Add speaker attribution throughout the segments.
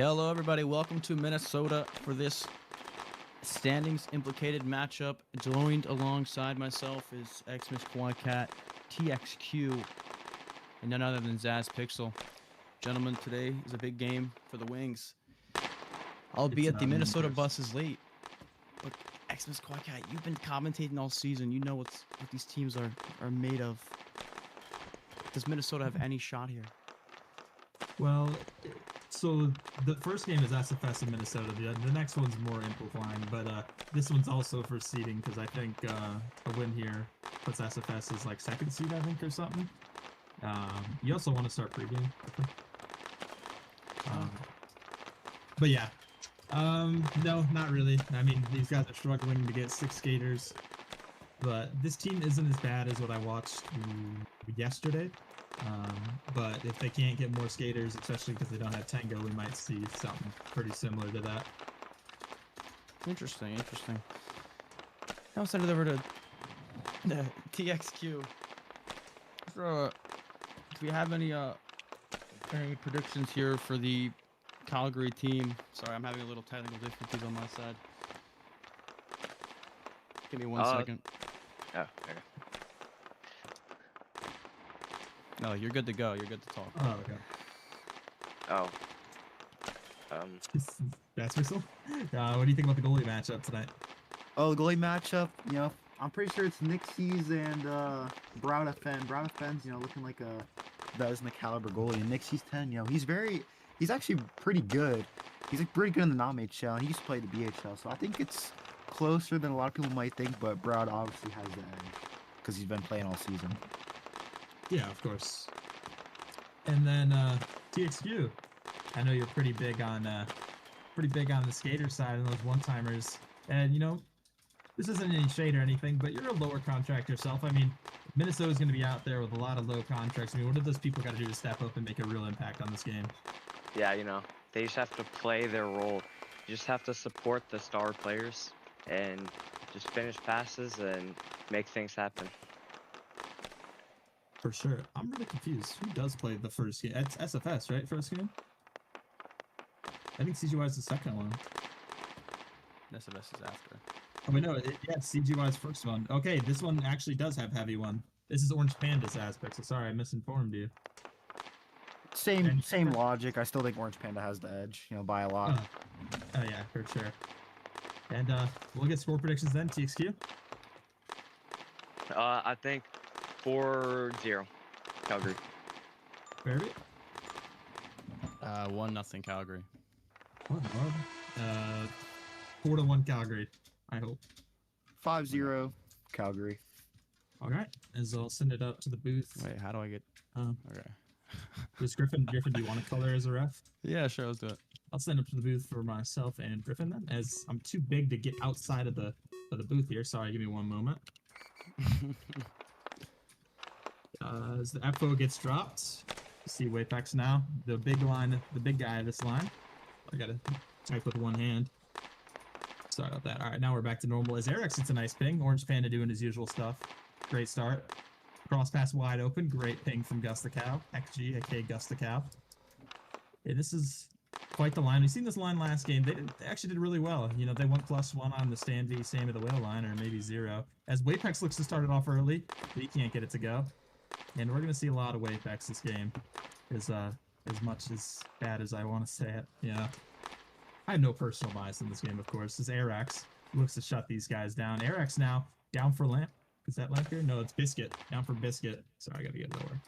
Speaker 1: Hello, everybody. Welcome to Minnesota for this standings implicated matchup. Joined alongside myself is Xmas Cat, TXQ, and none other than Zaz Pixel. Gentlemen, today is a big game for the Wings. Albeit the Minnesota bus is late. But Xmas Cat, you've been commentating all season. You know what these teams are made of. Does Minnesota have any shot here?
Speaker 2: Well, so the first game is SFS in Minnesota. The next one's more amplifying, but this one's also for seeding because I think a win here puts SFS as like second seed, I think, or something. You also want to start pregame. But yeah, no, not really. I mean, these guys are struggling to get 6 skaters, but this team isn't as bad as what I watched yesterday. But if they can't get more skaters, especially because they don't have Tango, we might see something pretty similar to that.
Speaker 1: Interesting. Now send it over to TXQ. Do we have any predictions here for the Calgary team? Sorry, I'm having a little technical difficulties on my side. Give me one second.
Speaker 3: Oh, okay.
Speaker 1: No, you're good to go. You're good to talk.
Speaker 2: Oh, okay.
Speaker 3: Oh.
Speaker 2: That's whistle. What do you think about the goalie matchup tonight?
Speaker 4: Oh, the goalie matchup, I'm pretty sure it's Nixies and Brown-FN. Brown-FN's, looking like a Vesna caliber goalie, and Nixies 10, he's actually pretty good. He's like pretty good in the non-HL, and he used to play the BHL, so I think it's closer than a lot of people might think, but Brown obviously has the edge because he's been playing all season.
Speaker 2: Yeah, of course. And then TXQ. I know you're pretty big on the skater side and those one-timers. And this isn't any shade or anything, but you're a lower contract yourself. I mean, Minnesota's going to be out there with a lot of low contracts. I mean, what do those people got to do to step up and make a real impact on this game?
Speaker 3: Yeah, they just have to play their role. You just have to support the star players and just finish passes and make things happen.
Speaker 2: For sure. I'm really confused. Who does play the first game? It's SFS, right? First game? I think CGY is the second one.
Speaker 1: SFS is after.
Speaker 2: Oh, wait, no. Yeah, CGY's first one. Okay, this one actually does have heavy one. This is Orange Panda's aspect, so sorry, I misinformed you.
Speaker 4: Same logic. I still think Orange Panda has the edge, by a lot.
Speaker 2: Oh, yeah, for sure. And we'll get score predictions then, TXQ.
Speaker 3: I think 4-0 Calgary.
Speaker 2: Fairby?
Speaker 1: 1-0 Calgary.
Speaker 2: 4-1 Calgary, I hope.
Speaker 4: 5-0 Calgary.
Speaker 2: All right, as I'll send it up to the booth.
Speaker 1: Wait, how do I get... okay.
Speaker 2: Does Griffin, do you want to color as a ref?
Speaker 1: Yeah, sure, let's do it. I'll
Speaker 2: send it up to the booth for myself and Griffin then, as I'm too big to get outside of the booth here. Sorry, give me one moment. As the FO gets dropped, see Wapex now. The big guy of this line. I gotta type with one hand. Sorry about that. All right, now we're back to normal. As Eric's, it's a nice ping. Orange Panda doing his usual stuff. Great start. Cross pass wide open. Great ping from Gus the Cow. XG, aka Gus the Cow. Yeah, this is quite the line. We've seen this line last game. They actually did really well. They went +1 on the Stan V, Sam of the Whale line, or maybe 0. As Wapex looks to start it off early, but he can't get it to go. And we're going to see a lot of Wapex this game, as much as bad as I want to say it. Yeah. I have no personal bias in this game, of course. As Arax looks to shut these guys down. Arax now down for Lamp. Is that Lamp here? No, it's Biscuit. Down for Biscuit. Sorry, I got to get lower.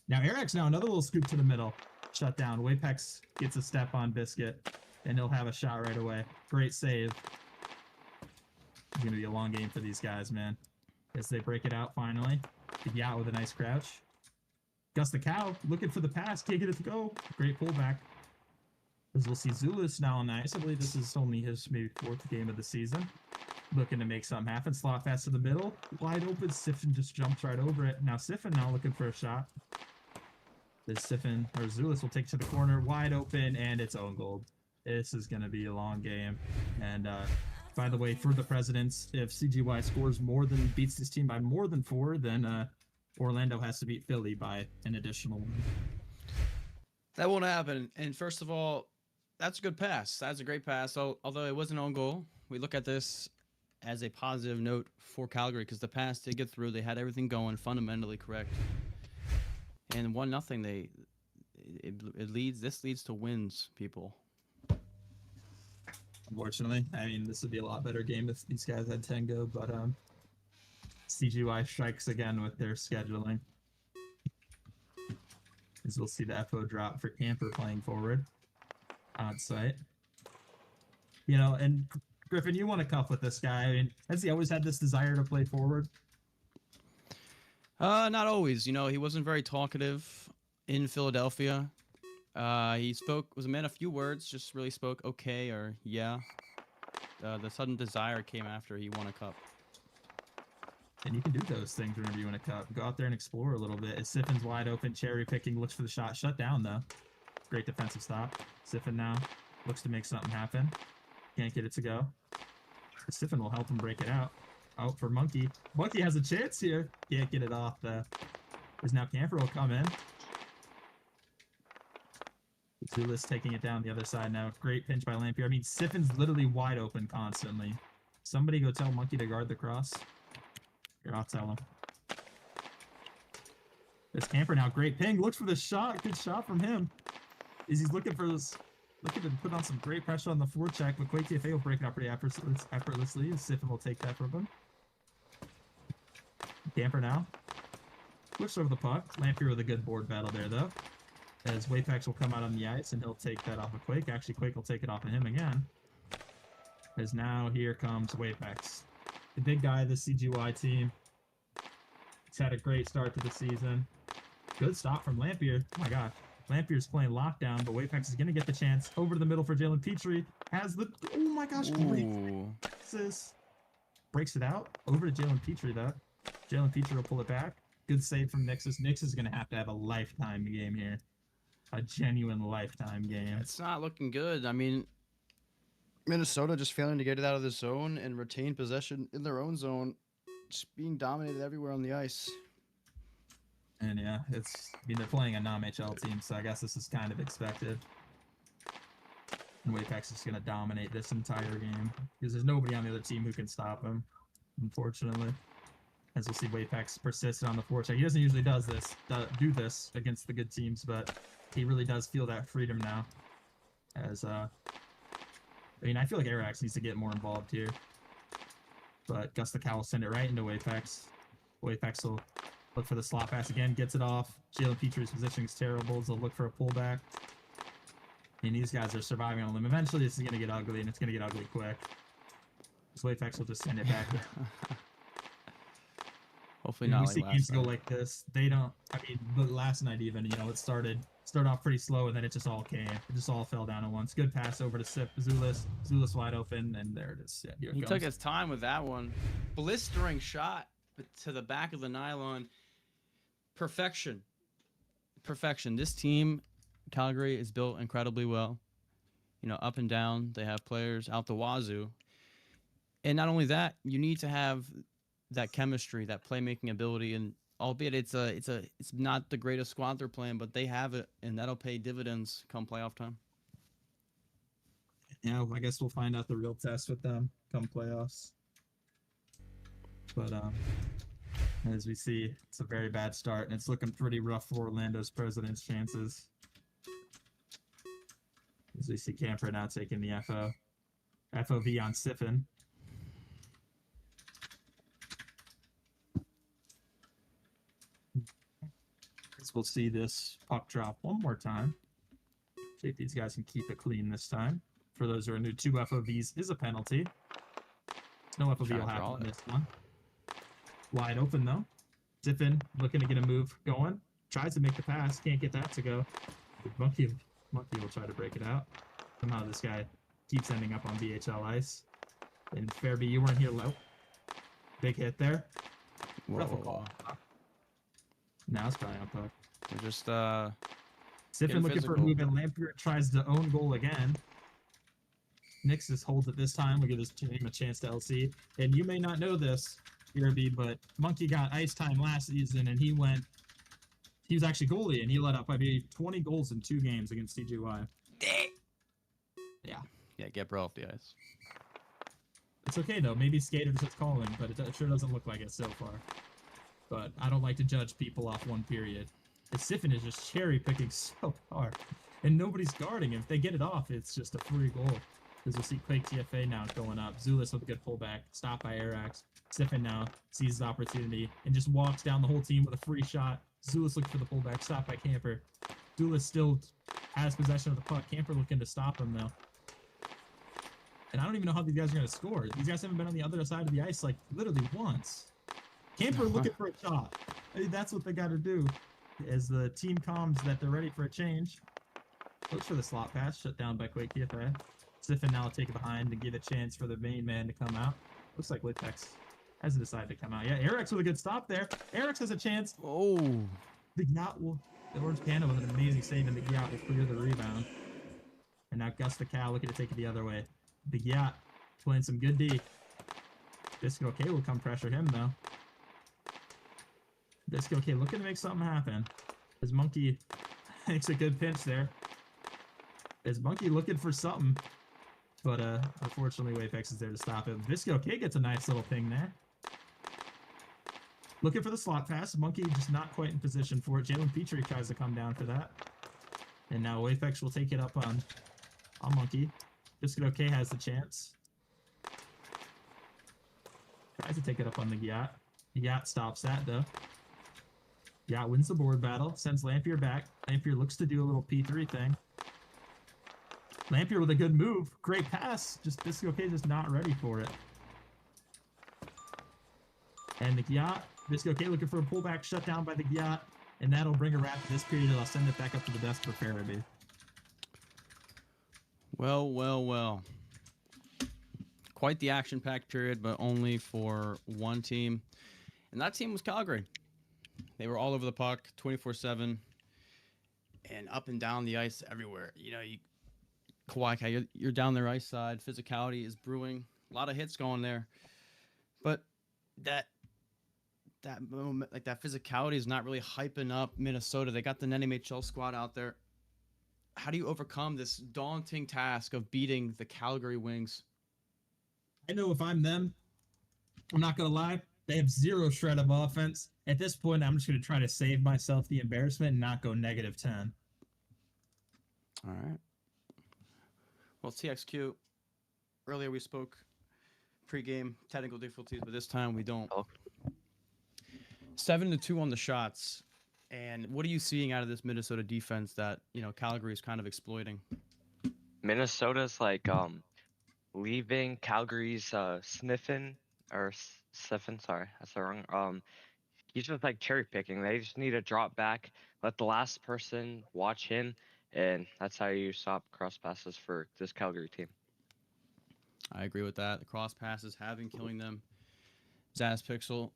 Speaker 2: Now Arax now, another little scoop to the middle. Shut down. Wapex gets a step on Biscuit, and he'll have a shot right away. Great save. It's going to be a long game for these guys, man. As they break it out finally. Yeah, with a nice crouch. Gus the Cow looking for the pass. Can't get it to go. Great pullback. As we'll see Zulus now nice. I believe this is only his maybe 4th game of the season. Looking to make something happen. Slot pass to the middle. Wide open. Siffin just jumps right over it. Now Siffin now looking for a shot. This Siffin or Zulus will take to the corner. Wide open, and it's own goal. This is going to be a long game. And by the way, for the Presidents, if CGY scores beats this team by more than 4, then Orlando has to beat Philly by an additional 1.
Speaker 1: That won't happen. And first of all, That's a good pass. That's a great pass. So, although it was an own goal, we look at this as a positive note for Calgary because the pass did get through. They had everything going fundamentally correct. And 1-0, it leads. This leads to wins, people.
Speaker 2: Unfortunately, I mean, this would be a lot better game if these guys had 10 go, but CGY strikes again with their scheduling. As we'll see the FO drop for Camper playing forward on site. You know, and Griffin, you want to cuff with this guy. I mean, has he always had this desire to play forward?
Speaker 1: Not always. You know, he wasn't very talkative in Philadelphia. He was a man of few words, just really spoke okay or yeah. The sudden desire came after he won a cup.
Speaker 2: And you can do those things whenever you win a cup. Go out there and explore a little bit. As Siffin's wide open, cherry picking, looks for the shot. Shut down, though. Great defensive stop. Siffin now looks to make something happen. Can't get it to go. Siffin will help him break it out. Out for Monkey. Monkey has a chance here. Can't get it off, though. As now Camper will come in. Zulis taking it down the other side now. Great pinch by Lampier. I mean, Siffin's literally wide open constantly. Somebody go tell Monkey to guard the cross. Here, I'll tell him. This Camper now. Great ping. Looks for the shot. Good shot from him. He's looking for this. Looking to put on some great pressure on the forecheck. McQuaid TFA will break it up pretty effortlessly. Siffin will take that from him. Camper now. Looks over the puck. Lampier with a good board battle there, though. As Wapex will come out on the ice, and he'll take that off of Quake. Actually, Quake will take it off of him again. As now here comes Wapex. The big guy of the CGY team. He's had a great start to the season. Good stop from Lampier. Oh my gosh. Lampier's playing lockdown, but Wapex is going to get the chance. Over to the middle for Jalen Petrie. Has the... Oh my gosh. Great assist. Breaks it out. Over to Jalen Petrie, though. Jalen Petrie will pull it back. Good save from Nixus. Nix is going to have a lifetime game here. A genuine lifetime game.
Speaker 1: It's not looking good. I mean,
Speaker 5: Minnesota just failing to get it out of the zone and retain possession in their own zone, just being dominated everywhere on the ice.
Speaker 2: And yeah, I mean, they're playing a non-HL team, so I guess this is kind of expected. And Wapex is going to dominate this entire game because there's nobody on the other team who can stop him, unfortunately. As we'll see, Wapex persisted on the forecheck. He doesn't usually do this against the good teams, but he really does feel that freedom now. As I mean, I feel like Arax needs to get more involved here. But Gustacow will send it right into Wapex. Wapex will look for the slot pass again, gets it off. Jalen Petrie's positioning is terrible, so they'll look for a pullback. And these guys are surviving on them. Eventually, this is going to get ugly, and it's going to get ugly quick. So Wapex will just send it back.
Speaker 1: hopefully not.
Speaker 2: We
Speaker 1: like
Speaker 2: see
Speaker 1: last
Speaker 2: games go
Speaker 1: night.
Speaker 2: like this. They don't. I mean, but last night even, you know, it started off pretty slow, and then it just all came. It just all fell down at once. Good pass over to Zulis. Zulis wide open, and there it is. Yeah, here it
Speaker 1: He
Speaker 2: goes.
Speaker 1: took his time with that one. Blistering shot to the back of the nylon. Perfection. Perfection. This team, Calgary, is built incredibly well. You know, up and down. They have players out the wazoo. And not only that, you need to have that chemistry, that playmaking ability, and albeit it's not the greatest squad they're playing, but they have it, and that'll pay dividends come playoff time.
Speaker 2: Yeah, I guess we'll find out the real test with them come playoffs. But as we see, it's a very bad start, and it's looking pretty rough for Orlando's President's chances. As we see Camper now taking the FOV on Siffin. We'll see this puck drop one more time. See if these guys can keep it clean this time. For those who are new, 2 FOVs is a penalty. No FOV will happen on this one. Wide open though. Siffin looking to get a move going. Tries to make the pass. Can't get that to go. Monkey will try to break it out. Somehow this guy keeps ending up on BHL ice. And Fairby, you weren't here low. Big hit there. Rough call. Now it's probably on puck.
Speaker 1: They're just
Speaker 2: Siffin looking for a move, and Lampier tries to own goal again. Nix just holds it this time. We'll give his team a chance to LC. And you may not know this, Irby, but Monkey got ice time last season, and he was actually goalie, and he let up, I believe, 20 goals in 2 games against CGY.
Speaker 1: Yeah, get bro off the ice.
Speaker 2: It's okay though. Maybe Skater just calling, but it sure doesn't look like it so far. But I don't like to judge people off one period. The Siphon is just cherry picking so hard, and nobody's guarding him. If they get it off, it's just a free goal. Because we'll see Quake TFA now going up. Zulus with a good pullback, stopped by Arax. Siphon now sees his opportunity and just walks down the whole team with a free shot. Zulus looking for the pullback, stopped by Camper. Zulus still has possession of the puck. Camper looking to stop him though. And I don't even know how these guys are going to score. These guys haven't been on the other side of the ice like literally once. Camper looking for a shot. I mean, that's what they got to do. As the team comms that they're ready for a change. Looks for the slot pass, shut down by Quake TFA. Siphon now will take it behind to give a chance for the main man to come out. Looks like Litex hasn't decided to come out. Yeah, Arax with a good stop there. Arax has a chance.
Speaker 1: Oh.
Speaker 2: The Yacht will, the Orange Panda with an amazing save, and the Yacht will clear the rebound. And now Gus the Cow looking to take it the other way. Big Yacht playing some good D. Disco K will come pressure him though. Disco K looking to make something happen. His Monkey makes a good pinch there. His Monkey looking for something. But unfortunately Waypex is there to stop him. Visco K gets a nice little ping there. Looking for the slot pass. Monkey just not quite in position for it. Jalen Petrie tries to come down for that. And now Waypex will take it up on Monkey. Visco K has the chance. Tries to take it up on the Yacht. The Yacht stops that though. Yacht wins the board battle. Sends Lampier back. Lampier looks to do a little P3 thing. Lampier with a good move. Great pass. Just Visco K just not ready for it. And the Yacht. Visco K looking for a pullback shut down by the Yacht. And that'll bring a wrap to this period. I'll send it back up to the desk for Faraday.
Speaker 1: Well, well, well. Quite the action-packed period, but only for one team. And that team was Calgary. They were all over the puck, 24/7, and up and down the ice everywhere. You know, Kawhi, you're down their ice side. Physicality is brewing. A lot of hits going there. But that moment, like that physicality is not really hyping up Minnesota. They got the NMHL squad out there. How do you overcome this daunting task of beating the Calgary Wings?
Speaker 2: I know if I'm them, I'm not going to lie, they have zero shred of offense. At this point, I'm just going to try to save myself the embarrassment and not go -10.
Speaker 1: All right. Well, TXQ, earlier we spoke pre-game technical difficulties, but this time we don't. 7-2 on the shots. And what are you seeing out of this Minnesota defense that, you know, Calgary is kind of exploiting?
Speaker 3: Minnesota's like leaving Calgary's sniffing or sniffing. Sorry, that's the wrong. He's just like cherry picking. They just need to drop back, let the last person watch him, and that's how you stop cross passes for this Calgary team.
Speaker 1: I agree with that. The cross passes have been killing them. Zaz Pixel,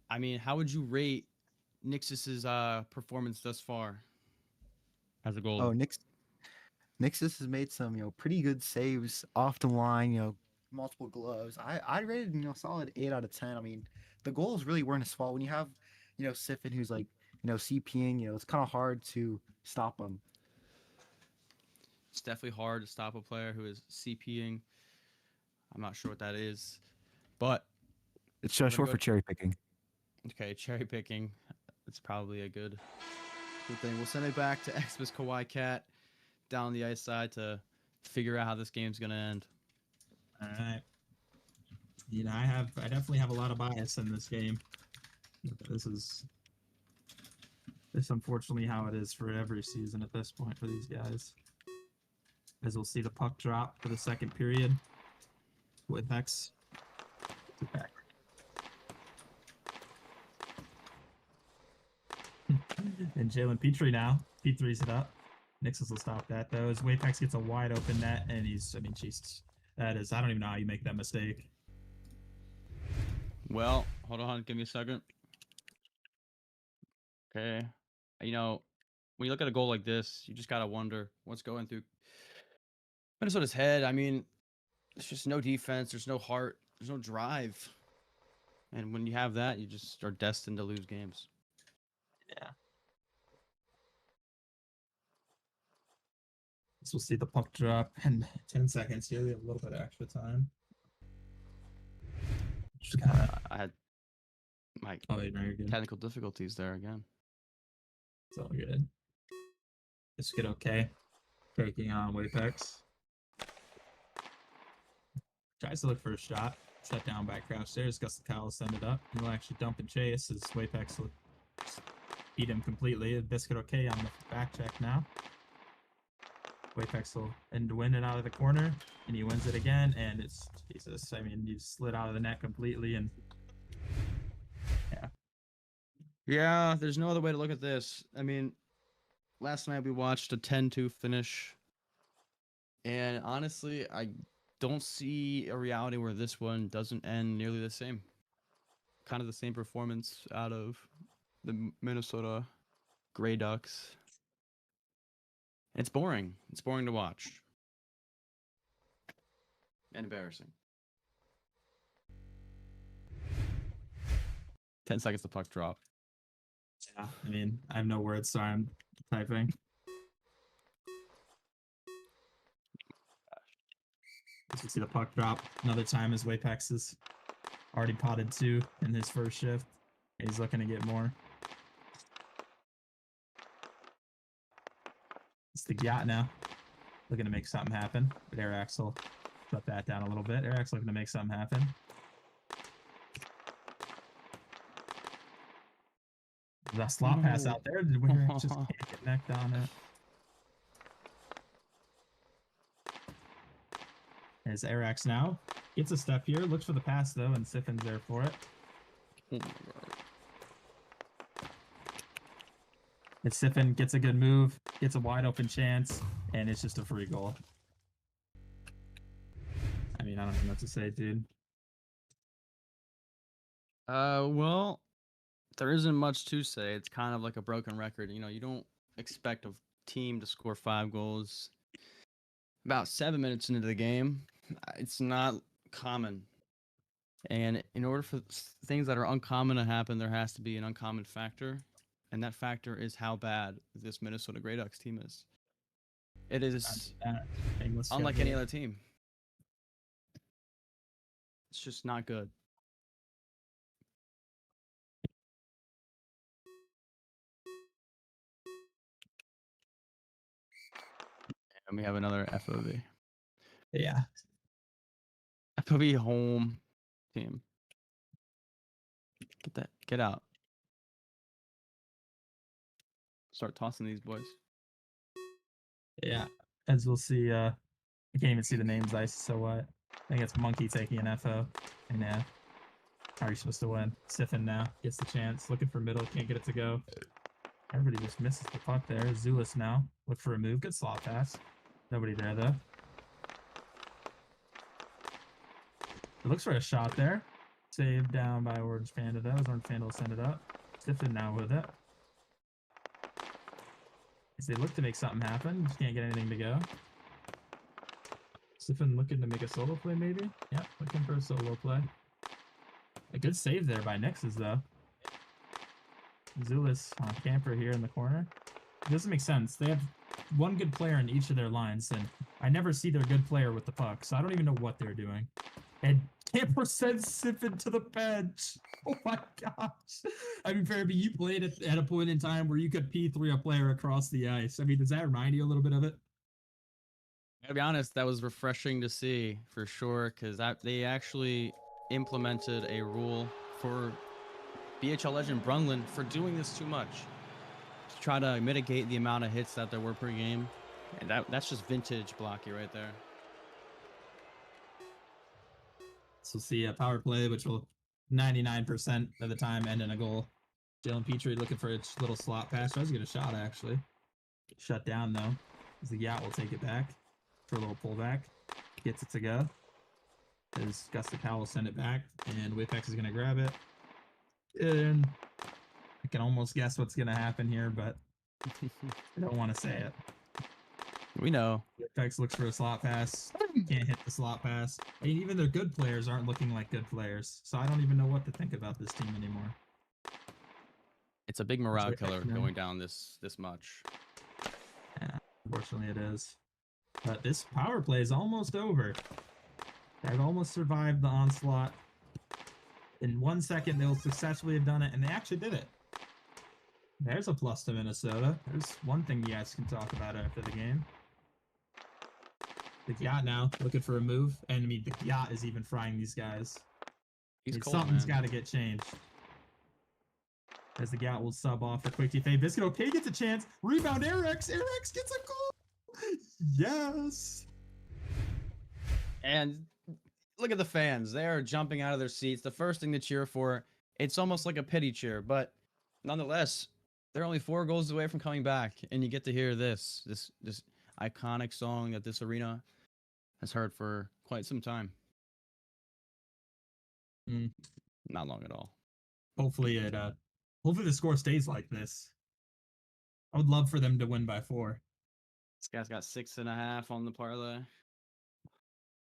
Speaker 1: I mean, how would you rate Nixus's performance thus far as a goalie?
Speaker 4: Oh, Nixus has made some, pretty good saves off the line, multiple gloves. I rated, solid 8 out of 10. I mean, the goals really weren't his fault. When you have, Siphon who's like, CPing, it's kind of hard to stop him.
Speaker 1: It's definitely hard to stop a player who is CPing. I'm not sure what that is, but
Speaker 4: it's short for cherry picking.
Speaker 1: Okay, cherry picking. It's probably a good thing. We'll send it back to Xmas Kawhi Cat down the ice side to figure out how this game's gonna end.
Speaker 2: All right. I definitely have a lot of bias in this game. This is unfortunately how it is for every season at this point for these guys. As we'll see the puck drop for the second period with X. Back. And Jalen Petrie now. P3's it up. Nixus will stop that though. As Wapex gets a wide open net, and Jesus. I don't even know how you make that mistake.
Speaker 1: Well, hold on, give me a second. Okay. When you look at a goal like this, you just gotta wonder what's going through Minnesota's head. I mean, there's just no defense, there's no heart, there's no drive. And when you have that, you just are destined to lose games.
Speaker 2: Yeah. So we'll see the puck drop in 10 seconds here. We have a little bit of extra time. Just gotta...
Speaker 1: I had my
Speaker 2: Oh, wait, no, you're good.
Speaker 1: technical difficulties there again.
Speaker 2: It's all good. Just get okay. Taking on Wapex. Tries to look for a shot. Shut down by crouch stairs. Gus Cal send it up. He'll actually dump and chase as Wapex will beat him completely. Biscuit okay on the back check now. Wapex will end to win it out of the corner, and he wins it again. And it's Jesus. I mean, he slid out of the net completely, and yeah.
Speaker 5: Yeah, there's no other way to look at this. I mean, last night we watched a 10-2 finish, and honestly, I don't see a reality where this one doesn't end nearly the same. Kind of the same performance out of the Minnesota Grey Ducks. It's boring. It's boring to watch. And embarrassing. 10 seconds to puck drop.
Speaker 2: Yeah, I mean, I have no words, so I'm typing. As you see the puck drop another time as Wapex is already potted 2 in his first shift. He's looking to get more. It's the Gyat now. Looking to make something happen. But Arax will shut that down a little bit. Arax looking to make something happen. The slot pass out there. Did we just can't get necked on it? There's Arax now. Gets a step here. Looks for the pass, though, and Siffin's there for it.
Speaker 5: Oh my god.
Speaker 2: And Siffin gets a good move, gets a wide open chance, and it's just a free goal. I mean, I don't know what to say, dude.
Speaker 5: Well, there isn't much to say. It's kind of like a broken record. You know, you don't expect a team to score 5 goals about 7 minutes into the game. It's not common. And in order for things that are uncommon to happen, there has to be an uncommon factor. And that factor is how bad this Minnesota Grey Ducks team is. It is unlike any other team. It's just not good. And we have another FOV.
Speaker 2: Yeah.
Speaker 5: FOV home team. Get out. Start tossing these boys.
Speaker 2: Yeah. As we'll see, I can't even see the names, Ice, so what? I think it's Monkey taking an FO. And yeah. How are you supposed to win? Siffin now gets the chance. Looking for middle. Can't get it to go. Everybody just misses the puck there. Zulus now. Look for a move. Good slot pass. Nobody there, though. It looks for a shot there. Saved down by Orange Panda, though. Orange Panda will send it up. Siffin now with it. As they look to make something happen. Just can't get anything to go. Siffin looking to make a solo play, maybe? Yeah, looking for a solo play. A good save there by Nixes, though. Zulus on camper here in the corner. It doesn't make sense. They have one good player in each of their lines, and I never see their good player with the puck, so I don't even know what they're doing. And camper sends Siffin to the bench. Oh my gosh. I mean, Fairby, you played at a point in time where you could P3 a player across the ice. I mean, does that remind you a little bit of it?
Speaker 5: To be honest, that was refreshing to see for sure, because they actually implemented a rule for BHL legend Brunlin for doing this too much to try to mitigate the amount of hits that there were per game, and that's just vintage Blockey right there.
Speaker 2: So see a power play, which will 99% of the time end in a goal. Jalen Petrie looking for a little slot pass. Tries to get a shot, actually. Shut down, though. As the Yacht will take it back for a little pullback. Gets it to go. As Gus the Cow will send it back, and Wapex is going to grab it. And I can almost guess what's going to happen here, but I don't want to say it.
Speaker 5: We know.
Speaker 2: Wapex looks for a slot pass. Can't hit the slot pass. I mean, even their good players aren't looking like good players, so I don't even know what to think about this team anymore.
Speaker 5: It's a big morale killer going down this much.
Speaker 2: Yeah, unfortunately it is. But this power play is almost over. They've almost survived the onslaught. In 1 second, they'll successfully have done it, and they actually did it. There's a plus to Minnesota. There's one thing you guys can talk about after the game. The yacht now looking for a move, and I mean the yacht is even frying these guys.
Speaker 5: He's cold,
Speaker 2: Something's
Speaker 5: man.
Speaker 2: got to get changed. As the yacht will sub off for quick TFA. Biscuit okay gets a chance. Rebound Eriks. Eriks gets a goal. Yes.
Speaker 5: And look at the fans. They are jumping out of their seats. The first thing to cheer for. It's almost like a pity cheer, but nonetheless, they're only 4 goals away from coming back, and you get to hear this iconic song that this arena has heard for quite some time. Not long at all.
Speaker 2: Hopefully the score stays like this. I would love for them to win by 4.
Speaker 5: This guy's got 6.5 on the parlay.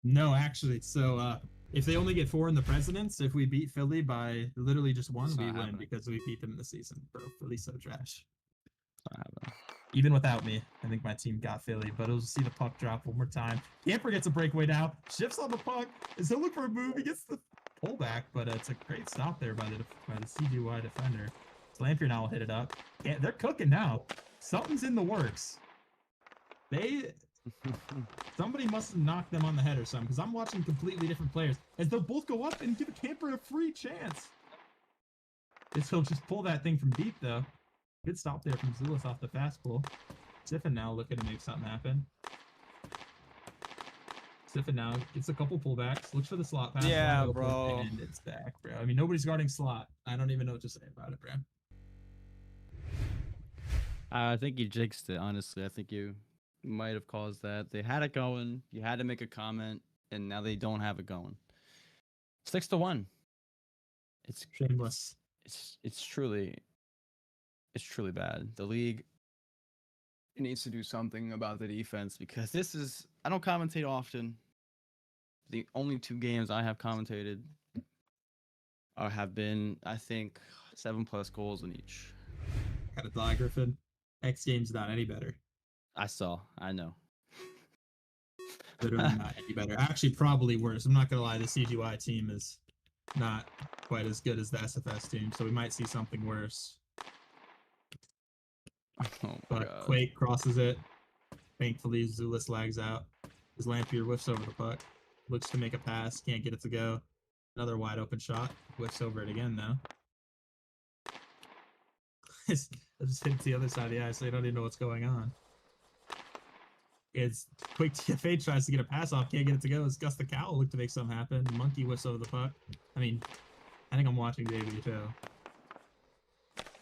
Speaker 2: No, actually, so if they only get 4 in the Presidents, if we beat Philly by literally just 1,
Speaker 5: It's
Speaker 2: we
Speaker 5: not
Speaker 2: win
Speaker 5: happening.
Speaker 2: because we beat them in the season. Bro, Philly's so trash.
Speaker 5: It's not happening.
Speaker 2: Even without me, I think my team got Philly, but we'll see the puck drop one more time. Camper gets a breakaway now, shifts on the puck, is he'll look for a move, he gets the pullback, but it's a great stop there by the CGY defender. So Lampier now will hit it up. They're cooking now. Something's in the works. Somebody must have knocked them on the head or something, because I'm watching completely different players as they'll both go up and give Camper a free chance. He'll just pull that thing from deep, though. Good stop there from Zulus off the fast pull. Siffin now looking to make something happen. Siffin now gets a couple pullbacks, looks for the slot pass.
Speaker 5: Yeah,
Speaker 2: wide open,
Speaker 5: bro.
Speaker 2: And it's back, bro. I mean, nobody's guarding slot. I don't even know what to say about it, bro.
Speaker 5: I think you jinxed it, honestly. I think you might have caused that. They had it going. You had to make a comment, and now they don't have it going. 6-1. It's
Speaker 2: Shameless.
Speaker 5: it's truly bad. The league needs to do something about the defense, because this is, I don't commentate often. The only 2 games I have commentated have been, I think, 7+ goals in each.
Speaker 2: Got a die, Griffin. X Games not any better.
Speaker 5: I know.
Speaker 2: Literally not any better. Actually, probably worse. I'm not gonna lie. The CGY team is not quite as good as the SFS team, so we might see something worse.
Speaker 5: Oh my
Speaker 2: But
Speaker 5: God.
Speaker 2: Quake crosses it. Thankfully, Zulus lags out. His Lampier whiffs over the puck. Looks to make a pass. Can't get it to go. Another wide open shot. Whiffs over it again, though. I just hit the other side of the ice, so I don't even know what's going on. It's Quick TFA tries to get a pass off. Can't get it to go. It's Gus the Cowl look to make something happen. Monkey whiffs over the puck. I mean, I think I'm watching the BHL.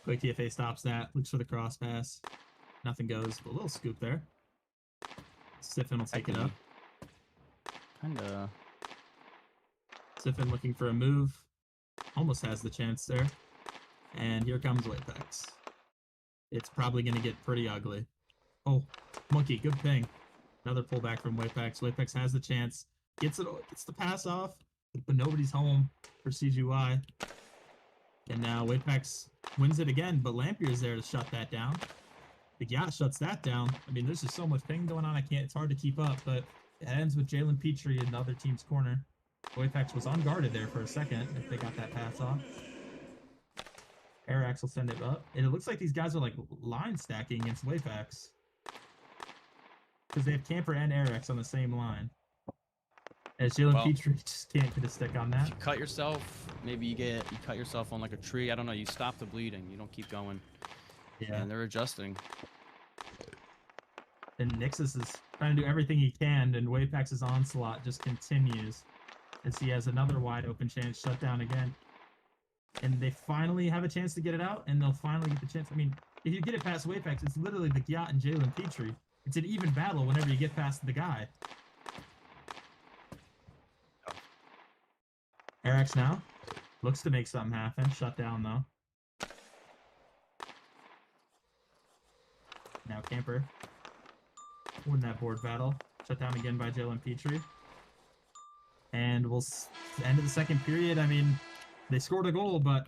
Speaker 2: Quick TFA stops that. Looks for the cross pass. Nothing goes. A little scoop there. Siffin will take it up.
Speaker 5: Kinda.
Speaker 2: Siffin looking for a move. Almost has the chance there. And here comes Wapex. It's probably going to get pretty ugly. Oh, Monkey, good ping. Another pullback from Wapex. Wapex has the chance. Gets the pass off, but nobody's home for CGY. And now Wapex wins it again, but Lampier's there to shut that down. The yacht shuts that down. I mean, there's just so much ping going on. It's hard to keep up, but it ends with Jalen Petrie in the other team's corner. Wapex was unguarded there for a second if they got that pass off. Arax will send it up. And it looks like these guys are like line stacking against Wapex. Because they have Camper and Arax on the same line. As Jalen
Speaker 5: Well,
Speaker 2: Petrie just can't get a stick on that.
Speaker 5: If you cut yourself, maybe you cut yourself on like a tree. I don't know. You stop the bleeding. You don't keep going.
Speaker 2: Yeah.
Speaker 5: And they're adjusting.
Speaker 2: And Nixus is trying to do everything he can, and Wapex's onslaught just continues. As he has another wide open chance shut down again. And they finally have a chance to get it out, and they'll finally get the chance. I mean, if you get it past Wapex, it's literally the Gyat and Jalen Petrie. It's an even battle whenever you get past the guy. Arax now looks to make something happen. Shut down, though. Now Camper. Win that board battle. Shut down again by Jalen Petrie. And we'll end of the second period. I mean, they scored a goal, but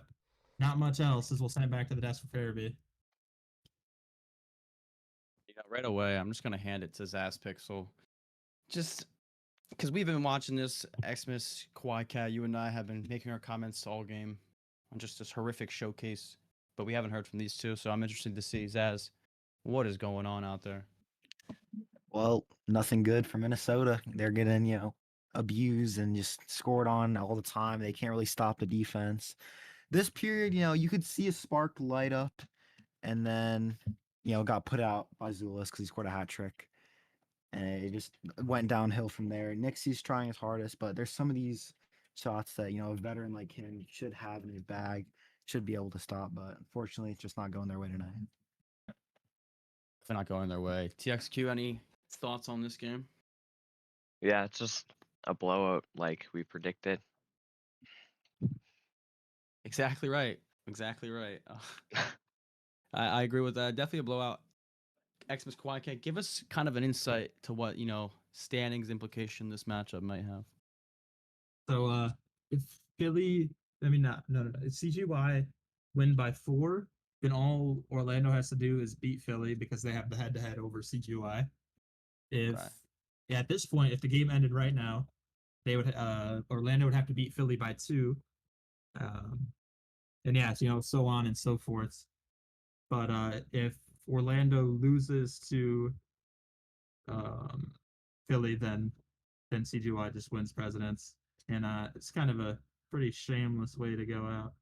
Speaker 2: not much else, as we'll send it back to the desk for Farabee.
Speaker 5: Yeah, right away, I'm just going to hand it to Zaz Pixel. just because we've been watching this, Xmas, Cat, you and I have been making our comments all game on just this horrific showcase, but we haven't heard from these two, so I'm interested to see, Zaz, what is going on out there?
Speaker 4: Well, nothing good for Minnesota. They're getting, abused and just scored on all the time. They can't really stop the defense. This period, you could see a spark light up and then, got put out by Zulis because he scored a hat trick. And it just went downhill from there. Nixie's trying his hardest, but there's some of these shots that, a veteran like him should have in his bag, should be able to stop. But unfortunately, it's just not going their way tonight.
Speaker 5: They're not going their way. TXQ, any thoughts on this game?
Speaker 3: Yeah, it's just a blowout like we predicted.
Speaker 5: Exactly right. Exactly right. I agree with that. Definitely a blowout. Xmas Cat, give us kind of an insight to what, standings implication this matchup might have.
Speaker 2: So if Philly, I mean, no. If CGY win by 4, then all Orlando has to do is beat Philly because they have the head-to-head over CGY. If at this point, if the game ended right now, they would Orlando would have to beat Philly by 2, and yeah, so on and so forth. But if Orlando loses to Philly, then CGY just wins presidents, and it's kind of a pretty shameless way to go out.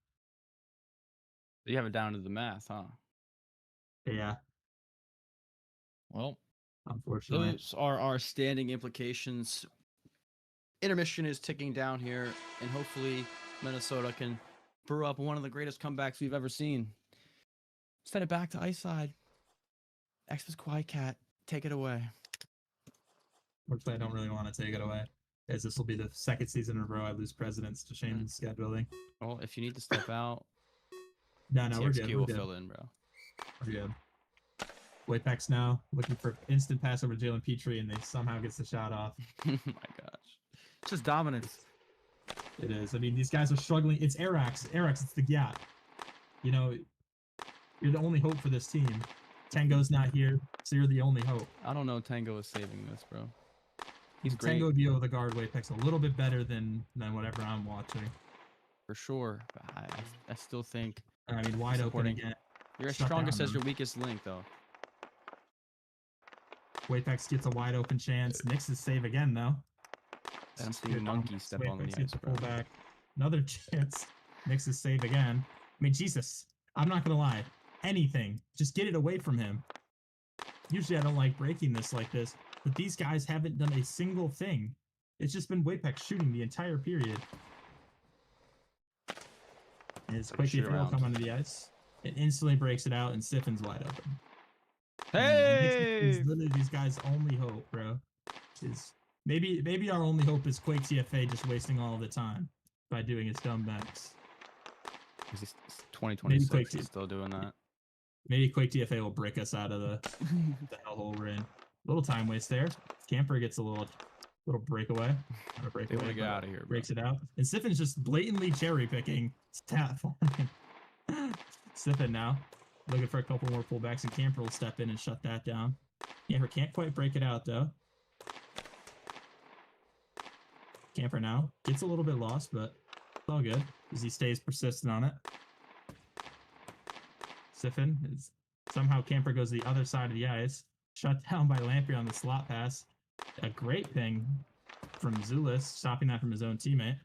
Speaker 5: You have it down to the math, huh?
Speaker 2: Yeah,
Speaker 5: Well,
Speaker 2: unfortunately.
Speaker 5: those are our standing implications. Intermission is ticking down here, and hopefully Minnesota can brew up one of the greatest comebacks we've ever seen. Send it back to ice side. Xmas Cat, take it away.
Speaker 2: Unfortunately, I don't really want to take it away, as this will be the second season in a row I lose presidents to shameless scheduling.
Speaker 5: Well, if you need to step out,
Speaker 2: No, we're
Speaker 5: TXQ
Speaker 2: good.
Speaker 5: will fill in, bro.
Speaker 2: We're good. Waypacks now looking for instant pass over Jalen Petrie, and they somehow gets the shot off.
Speaker 5: Oh my gosh. It's just dominance.
Speaker 2: It is. I mean, these guys are struggling. It's Arax. It's the Gyat. You're the only hope for this team. Tango's not here, so you're the only hope.
Speaker 5: I don't know Tango is saving this, bro. He's great.
Speaker 2: Tango would be able to guard Waypacks a little bit better than whatever I'm watching.
Speaker 5: For sure. But I still think
Speaker 2: I mean, wide open again.
Speaker 5: you're as
Speaker 2: Shut
Speaker 5: strongest
Speaker 2: down,
Speaker 5: as your weakest link, though.
Speaker 2: Waypacks gets a wide open chance. Nix's save again, though.
Speaker 5: I'm seeing Monkey step on the
Speaker 2: Waypacks
Speaker 5: ice,
Speaker 2: gets the
Speaker 5: bro.
Speaker 2: pullback. Another chance. Nix's save again. I mean, Jesus. I'm not going to lie. Anything. Just get it away from him. Usually I don't like breaking this like this, but these guys haven't done a single thing. It's just been Waypacks shooting the entire period. And it's quick will come onto the ice. It instantly breaks it out, and Siffin's wide open.
Speaker 5: Hey!
Speaker 2: It's literally these guys' only hope, bro. Is maybe our only hope is Quake TFA just wasting all the time by doing his dumb backs.
Speaker 5: He's 2026.
Speaker 2: Maybe
Speaker 5: He's still doing that.
Speaker 2: Maybe Quake TFA will break us out of the hellhole we're in. Little time waste there. Camper gets a little breakaway.
Speaker 5: They want to get out of here, bro.
Speaker 2: Breaks it out. And Siffin's just blatantly cherry picking stat farming. Siffin now looking for a couple more pullbacks, and Camper will step in and shut that down. Camper can't quite break it out though. Camper now gets a little bit lost, but it's all good as he stays persistent on it. Siffin is somehow Camper goes to the other side of the ice, shut down by Lampier on the slot pass. A great thing from Zulis, stopping that from his own teammate.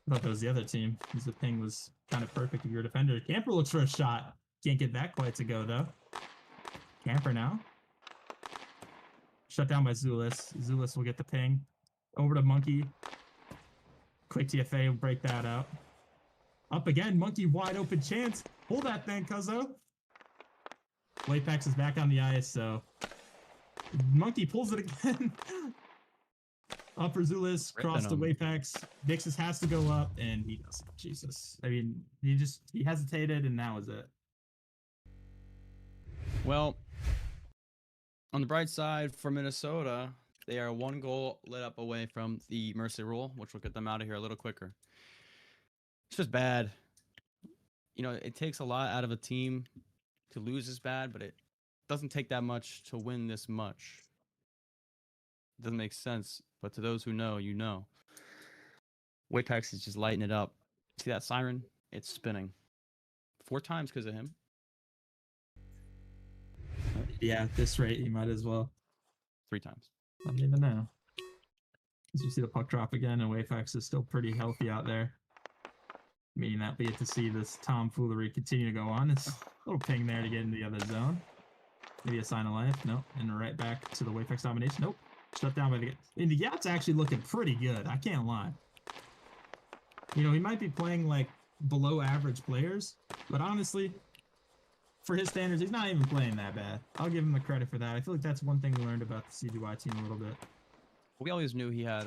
Speaker 2: I thought that was the other team, because the ping was kind of perfect of your defender. Camper looks for a shot. Can't get that quite to go, though. Camper now. Shut down by Zulis. Zulis will get the ping. Over to Monkey. Quick TFA will break that out. Up again. Monkey wide open chance. Pull that thing, Cuzzo. Waypacks is back on the ice, so Monkey pulls it again. Up for Zulis, cross to Waypacks. Dixis has to go up, and he doesn't. Jesus. I mean, he hesitated, and that was it.
Speaker 5: Well, on the bright side for Minnesota, they are one goal lit up away from the mercy rule, which will get them out of here a little quicker. It's just bad. It takes a lot out of a team to lose this bad, but it doesn't take that much to win this much. doesn't make sense, but to those who know, you know. Wapex is just lighting it up. See that siren? It's spinning 4 times because of him.
Speaker 2: Yeah, at this rate, you might as well.
Speaker 5: 3 times.
Speaker 2: I don't even know. As you see the puck drop again, and Wapex is still pretty healthy out there. Meaning that we get to see this tomfoolery continue to go on. It's a little ping there to get into the other zone. Maybe a sign of life. Nope. And right back to the Wapex domination. Nope. Shut down by the... And the Yacht's actually looking pretty good. I can't lie. You know, he might be playing like below average players, but honestly, for his standards, he's not even playing that bad. I'll give him the credit for that. I feel like that's one thing we learned about the CGY team a little bit.
Speaker 5: We always knew he had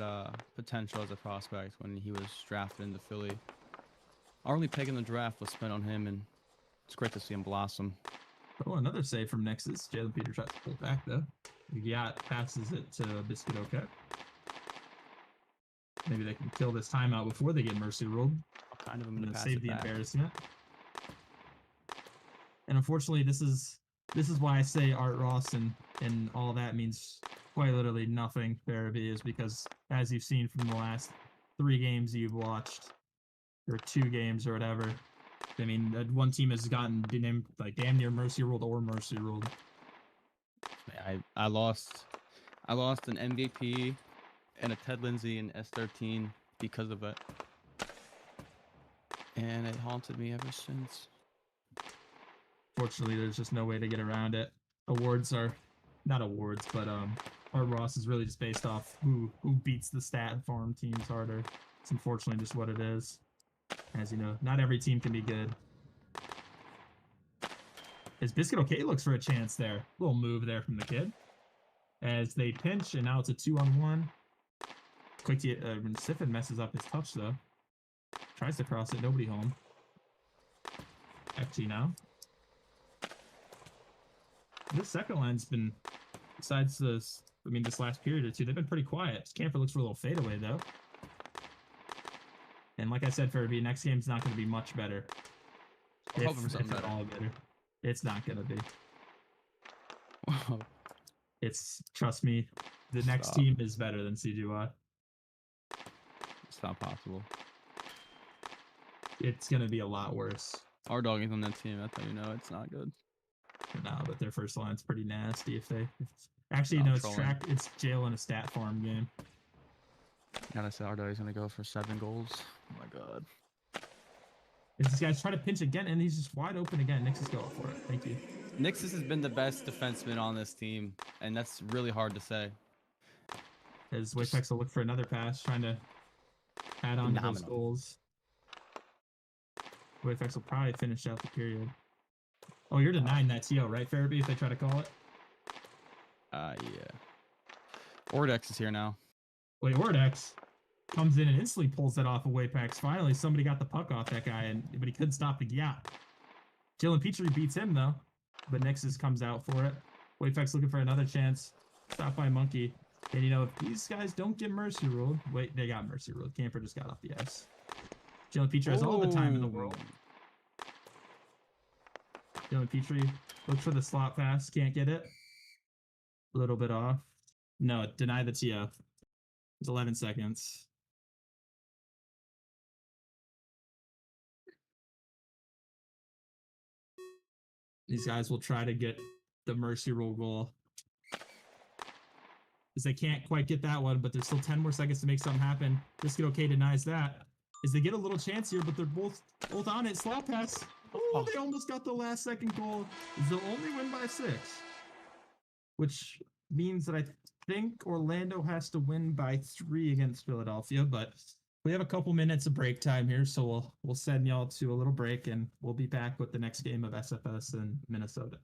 Speaker 5: potential as a prospect when he was drafted into Philly. Our only pick in the draft was spent on him, and it's great to see him blossom.
Speaker 2: Oh, another save from Nexus. Jalen Peter tries to pull back, though. The Yacht passes it to Biscuit OK. Maybe they can kill this timeout before they get mercy ruled.
Speaker 5: Kind of him to
Speaker 2: And
Speaker 5: pass
Speaker 2: save
Speaker 5: it
Speaker 2: the
Speaker 5: back.
Speaker 2: embarrassment. And unfortunately, this is why I say Art Ross and all that means quite literally nothing, Farabee, is because as you've seen from the last 3 games you've watched, or 2 games or whatever, I mean, one team has gotten like damn near mercy ruled or mercy ruled.
Speaker 5: I lost an MVP and a Ted Lindsay in S13 because of it, and it haunted me ever since.
Speaker 2: Fortunately, there's just no way to get around it. Awards are not awards, but Art Ross is really just based off who beats the stat farm teams harder. It's unfortunately just what it is. As you know, not every team can be good. As Biscuit OK looks for a chance there. Little move there from the kid. As they pinch, and now it's a 2-on-1. Quick to Siffin messes up his touch, though. Tries to cross it, nobody home. FT now. This second line's been, besides this last period or 2, they've been pretty quiet. Camper looks for a little fadeaway, though. And like I said, Furby, next game's not going to be much better.
Speaker 5: I'm hoping for something
Speaker 2: at
Speaker 5: better.
Speaker 2: all better. It's not going to be.
Speaker 5: Whoa.
Speaker 2: Trust me, the next
Speaker 5: Stop.
Speaker 2: team is better than CGY.
Speaker 5: It's not possible.
Speaker 2: It's going to be a lot worse.
Speaker 5: Our dog is on that team. That's how you know it's not good.
Speaker 2: No, but their first line's pretty nasty. Actually,
Speaker 5: I'm
Speaker 2: no, it's
Speaker 5: trolling.
Speaker 2: It's jail in a stat farm game.
Speaker 5: Gotta say, our dog is gonna go for 7 goals. Oh my god.
Speaker 2: And this guy's trying to pinch again, and he's just wide open again. Nix is going for it. Thank you.
Speaker 5: Nixus has been the best defenseman on this team, and that's really hard to say.
Speaker 2: As Wapex will look for another pass, trying to add on to those
Speaker 5: Phenomenal.
Speaker 2: goals. Wapex will probably finish out the period. Oh, you're denying that TO, right, Farabee, if they try to call it?
Speaker 5: Yeah. Ordex is here now.
Speaker 2: Wait, Ordex comes in and instantly pulls that off of Wapex. Finally, somebody got the puck off that guy, but he couldn't stop the Yacht. Jalen Petrie beats him, though, but Nexus comes out for it. Wapex looking for another chance. Stopped by Monkey. And, you know, if these guys don't get mercy ruled... Wait, they got mercy ruled. Camper just got off the ice. Jalen Petrie has all the time in the world. Jalen Petrie looks for the slot pass. Can't get it. A little bit off. No, deny the TF. It's 11 seconds. These guys will try to get the mercy rule goal. As they can't quite get that one, but there's still 10 more seconds to make something happen. Biscuit OK denies that. As they get a little chance here, but they're both on it. Slot pass. Oh, they almost got the last second goal. They'll only win by 6. Which means that I think Orlando has to win by 3 against Philadelphia, but we have a couple minutes of break time here, so we'll send y'all to a little break, and we'll be back with the next game of SFS in Minnesota.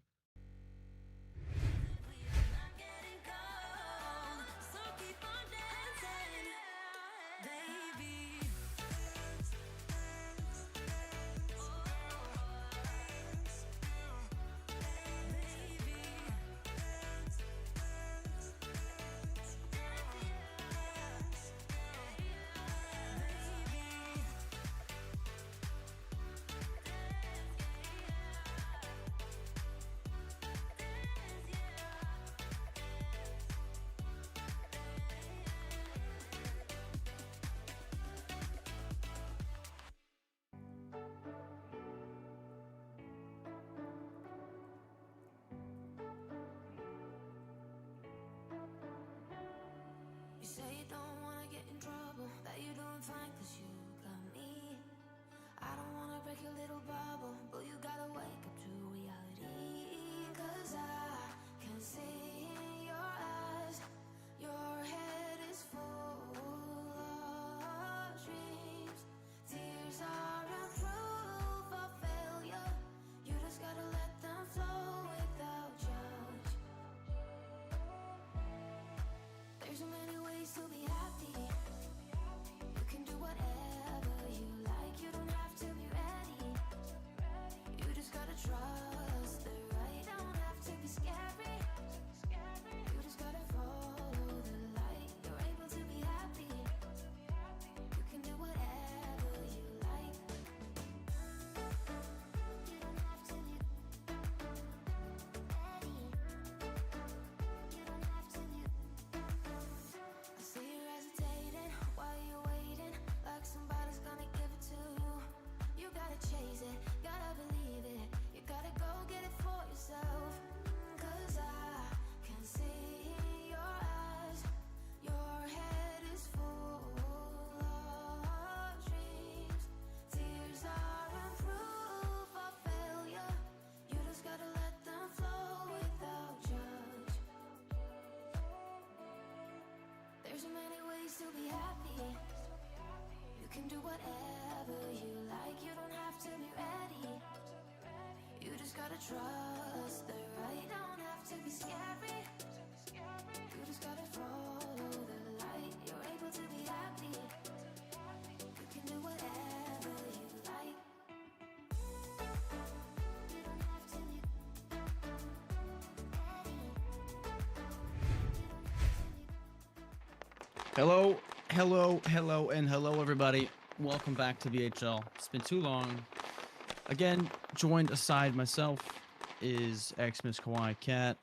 Speaker 6: do whatever you like. You don't have to be ready. You just gotta trust the right. Don't have to be scary. You just gotta follow the light. You're able to be happy. You can do whatever you like. You don't have to be
Speaker 5: Hello, hello, hello, and hello, everybody. Welcome back to BHL. It's been too long. Again, joined aside myself is Xmas Kawaii Cat,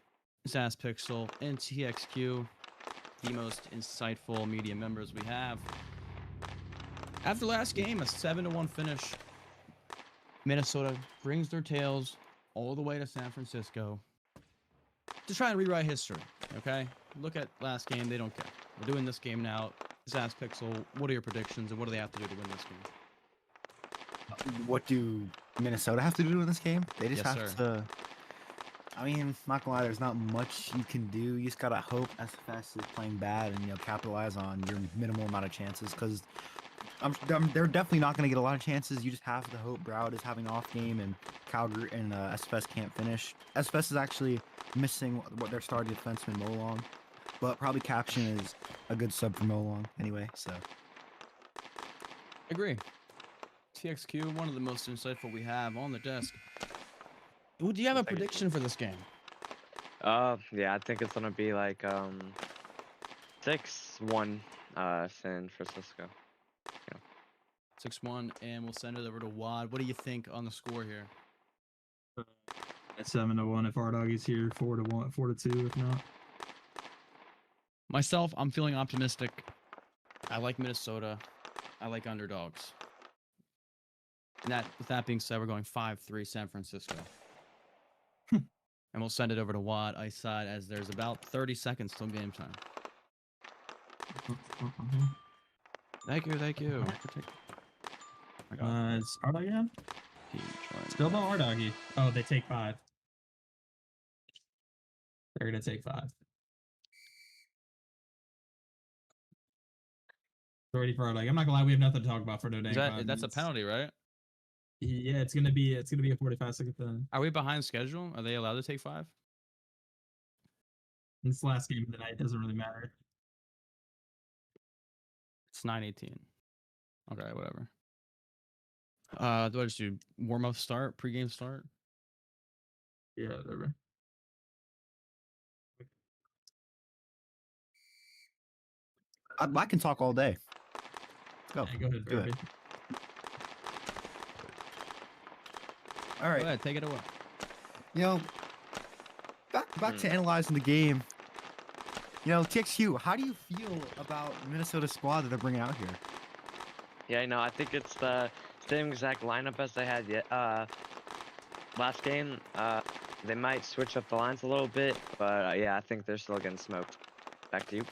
Speaker 5: Zaz Pixel, and TXQ, the most insightful media members we have. After last game, a 7-1 finish. Minnesota brings their tails all the way to San Francisco to try and rewrite history. Okay, look at last game; they don't care. We're doing this game now. Zaz Pixel, what are your predictions, and what do they have to do to win this game?
Speaker 4: What do Minnesota have to do in this game? They just
Speaker 5: Yes,
Speaker 4: have
Speaker 5: sir.
Speaker 4: to. I mean, not gonna lie, there's not much you can do. You just gotta hope SFS is playing bad and capitalize on your minimal amount of chances. Because they're definitely not gonna get a lot of chances. You just have to hope Broward is having an off game and Calgary and SFS can't finish. SFS is actually missing what their starting defenseman Molong, but probably Caption is a good sub for Molong anyway. So
Speaker 5: Agree. TXQ, one of the most insightful we have on the desk. Do you have a prediction for this game?
Speaker 3: Yeah, I think it's gonna be like 6-1 San Francisco.
Speaker 5: 6-1, and we'll send it over to Wad. What do you think on the score here?
Speaker 2: At 7-1 if R-Dog is here, 4-1, 4-2 if not.
Speaker 5: Myself, I'm feeling optimistic. I like Minnesota. I like underdogs. And with that being said, we're going 5-3 San Francisco. And we'll send it over to Wad ice side as there's about 30 seconds till game time. Thank you, thank you. My God.
Speaker 2: Is R-Dog in?
Speaker 5: He joined.
Speaker 2: Still no R-Doggy. Oh, they take 5. They're gonna take 5. Already for R-Dog. I'm not gonna lie, we have nothing to talk about for no dang 5
Speaker 5: That's a
Speaker 2: minutes.
Speaker 5: penalty, right?
Speaker 2: Yeah, it's gonna be a 45-second thing.
Speaker 5: Are we behind schedule? Are they allowed to take 5?
Speaker 2: This last game of the night, it doesn't really matter.
Speaker 5: It's 9:18. Okay, whatever. Do I just do warm up start, pregame start?
Speaker 2: Yeah, whatever.
Speaker 4: I can talk all day. Let's go.
Speaker 2: Yeah, go ahead,
Speaker 4: do it.
Speaker 2: Verby.
Speaker 4: All right.
Speaker 5: Go ahead, take it away.
Speaker 4: Back to analyzing the game. TXQ, how do you feel about Minnesota squad that they're bringing out here?
Speaker 3: Yeah, I think it's the same exact lineup as they had last game. They might switch up the lines a little bit, but yeah, I think they're still getting smoked. Back to you.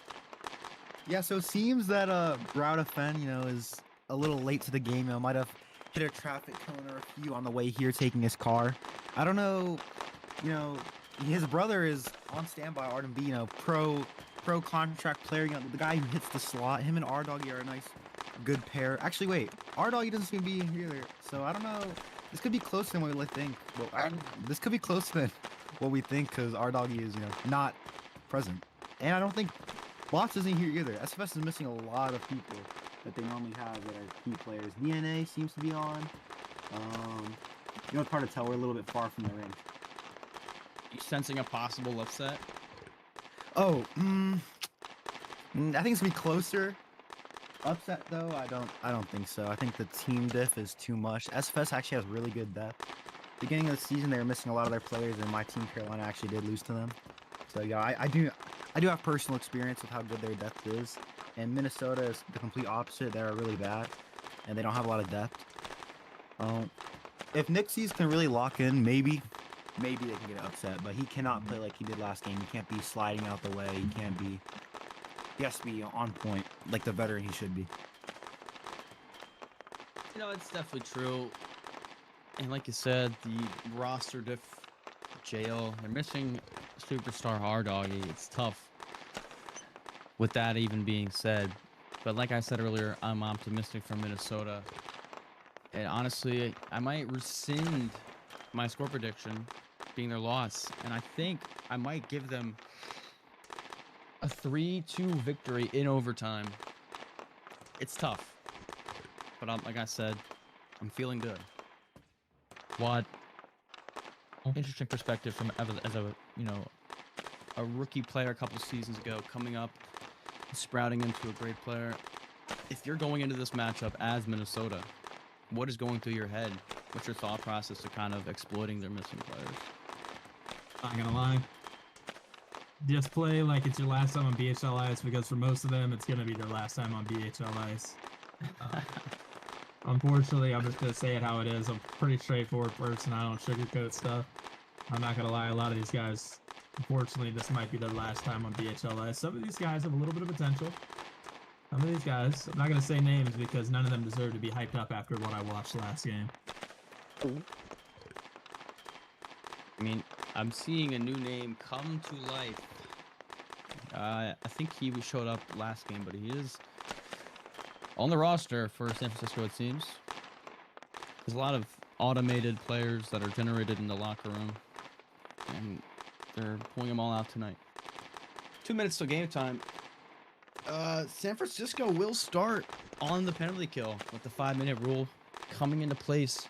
Speaker 4: Yeah, so it seems that Broward Fen, is a little late to the game. Might have hit a traffic cone or a few on the way here taking his car. I don't know, his brother is on standby, Arden B, pro contract player, the guy who hits the slot. Him and R-Doggy are a nice, good pair. Actually, wait, R-Doggy doesn't seem to be here either, so I don't know. This could be closer than what we think. Well, this could be closer than what we think because R-Doggy is, not present. And I don't think Bots isn't here either. SFS is missing a lot of people that they normally have that are key players. DNA seems to be on. It's hard to tell. We're a little bit far from the range.
Speaker 5: You sensing a possible upset?
Speaker 4: Oh, I think it's gonna be closer. Upset though, I don't think so. I think the team diff is too much. SFS actually has really good depth. Beginning of the season, they were missing a lot of their players, and my team Carolina actually did lose to them. So yeah, I do have personal experience with how good their depth is. And Minnesota is the complete opposite. They're really bad, and they don't have a lot of depth. If Nixies can really lock in, maybe they can get upset. But he cannot play like he did last game. He can't be sliding out the way. He has to be on point, like the veteran he should be.
Speaker 5: It's definitely true. And like you said, the roster diff jail. They're missing superstar R-Doggy. It's tough. With that even being said, But like I said earlier, I'm optimistic for Minnesota. And honestly, I might rescind my score prediction being their loss. And I think I might give them a 3-2 victory in overtime. It's tough. But like I said, I'm feeling good. What interesting perspective from as a a rookie player a couple seasons ago, coming up, sprouting into a great player. If you're going into this matchup as Minnesota, what is going through your head? What's your thought process to kind of exploiting their missing players?
Speaker 2: Not gonna lie. Just play like it's your last time on BHL Ice, because for most of them, it's gonna be their last time on BHL Ice. Unfortunately, I'm just gonna say it how it is. I'm a pretty straightforward person. I don't sugarcoat stuff. I'm not gonna lie. A lot of these guys, unfortunately, this might be their last time on BHL Ice. Some of these guys have a little bit of potential. Some of these guys, I'm not gonna say names because none of them deserve to be hyped up after what I watched last game.
Speaker 5: I mean, I'm seeing a new name come to life. I think he showed up last game, but he is on the roster for San Francisco, it seems. There's a lot of automated players that are generated in the locker room, and they're pulling them all out tonight. 2 minutes till game time. San Francisco will start on the penalty kill with the 5-minute rule coming into place.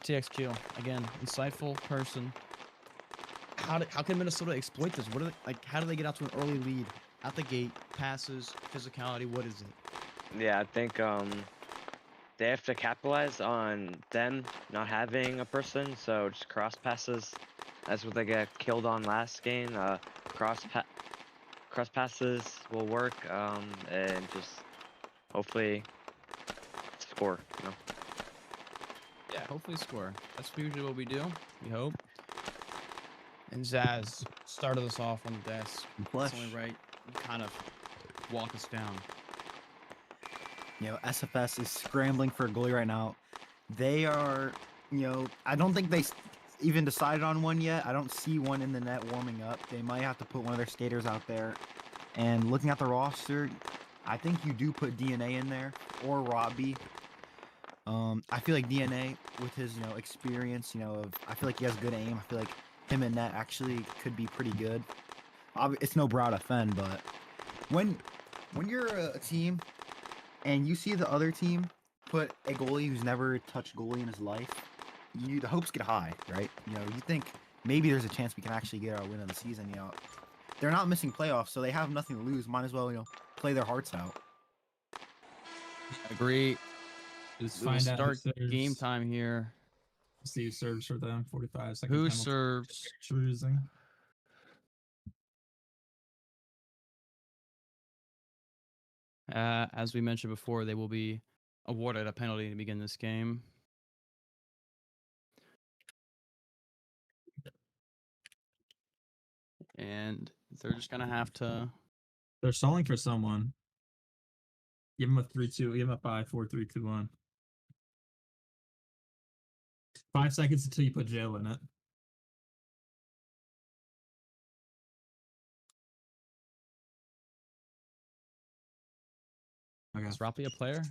Speaker 5: TXQ, again, insightful person. How can Minnesota exploit this? What are they, like? How do they get out to an early lead at the gate? Passes, physicality. What is it?
Speaker 3: Yeah, I think they have to capitalize on them not having a person, so just cross passes. That's what they got killed on last game. Cross passes will work, and just hopefully score. You know.
Speaker 5: Yeah, hopefully score. That's usually what we do. We hope. And Zaz started us off on the desk. It's only right. You kind of walk us down.
Speaker 4: You know, SFS is scrambling for a goalie right now. They are, I don't think they even decided on one yet. I don't see one in the net warming up. They might have to put one of their skaters out there. And looking at the roster, I think you do put DNA in there or Robbie. I feel like DNA with his, experience, I feel like he has good aim. I feel like him and net actually could be pretty good. It's no brow to offend, but when you're a team and you see the other team put a goalie who's never touched goalie in his life, the hopes get high, right? You think maybe there's a chance we can actually get our win of the season. They're not missing playoffs, so they have nothing to lose. Might as well, play their hearts out.
Speaker 5: Agree.
Speaker 2: Just
Speaker 5: We'll
Speaker 2: find out
Speaker 5: start
Speaker 2: who serves.
Speaker 5: game time here.
Speaker 2: See who serves for them. 45 seconds.
Speaker 5: Who serves?
Speaker 2: Choosing.
Speaker 5: As we mentioned before, they will be awarded a penalty to begin this game. And they're just going to have to...
Speaker 2: They're stalling for someone. Give them a 3-2. Give them a 5, 4, 3, 2, 1. 5 seconds until you put jail in it. Okay.
Speaker 5: Is Roppy a player?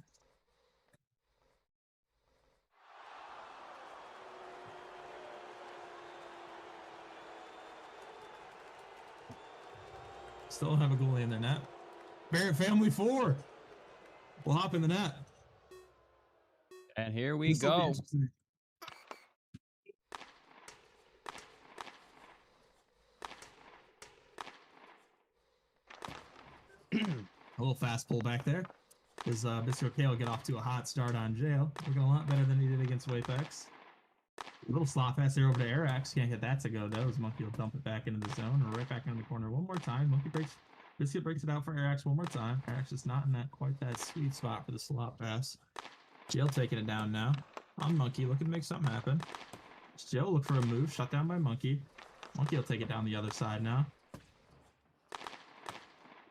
Speaker 2: Still don't have a goalie in their net. Barrett family 4. We'll hop in the net.
Speaker 5: And here we
Speaker 2: This'll be
Speaker 5: go.
Speaker 2: interesting. A little fast pull back there. Because Mr. K will get off to a hot start on jail. Looking a lot better than he did against Wapex. A little slot pass there over to Arax. Can't get that to go though. As Monkey will dump it back into the zone or right back in the corner one more time. Monkey breaks. Biscuit breaks it out for Arax one more time. Arax is not in quite that sweet spot for the slot pass. Jail taking it down now. On Monkey, looking to make something happen. Jail look for a move. Shut down by Monkey. Monkey will take it down the other side now.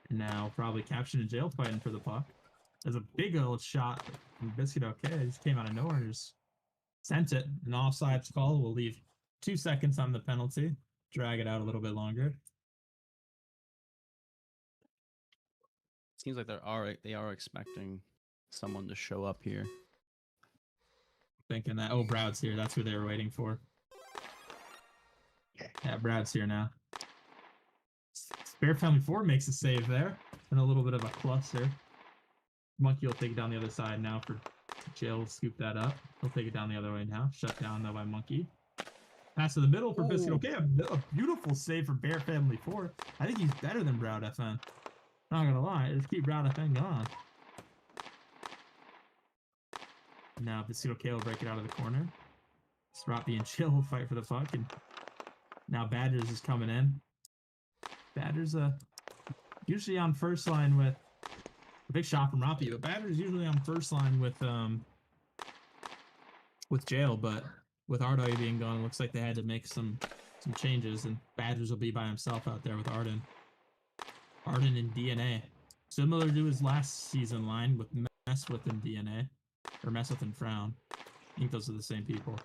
Speaker 2: Now probably capturing Jail fighting for the puck. There's a big old shot from Biscuit. Okay, it just came out of nowhere and just sent it. An offsides call will leave 2 seconds on the penalty. Drag it out a little bit longer.
Speaker 5: Seems like they are expecting someone to show up here.
Speaker 2: Thinking that, oh, Broud's here. That's who they were waiting for. Yeah, Broud's here now. Spare Family 4 makes a save there. And a little bit of a cluster. Monkey will take it down the other side now for Jill. Will scoop that up. He'll take it down the other way now. Shut down though by Monkey. Pass to the middle for Biscuit. Okay, a beautiful save for Bear Family 4. I think he's better than Broud FN. Not gonna lie, just keep Broud FN going. Now Biscuit will break it out of the corner. Sproppy and Chill will fight for the puck, and now Badgers is coming in. Badgers usually on first line with a big shot from Roppy, but Badgers usually on first line with Jail, but with Ardo being gone, it looks like they had to make some changes, and Badgers will be by himself out there with Arden. Arden and DNA. Similar to his last season line with Messwith and DNA. Or Messwith and Frown. I think those are the same people.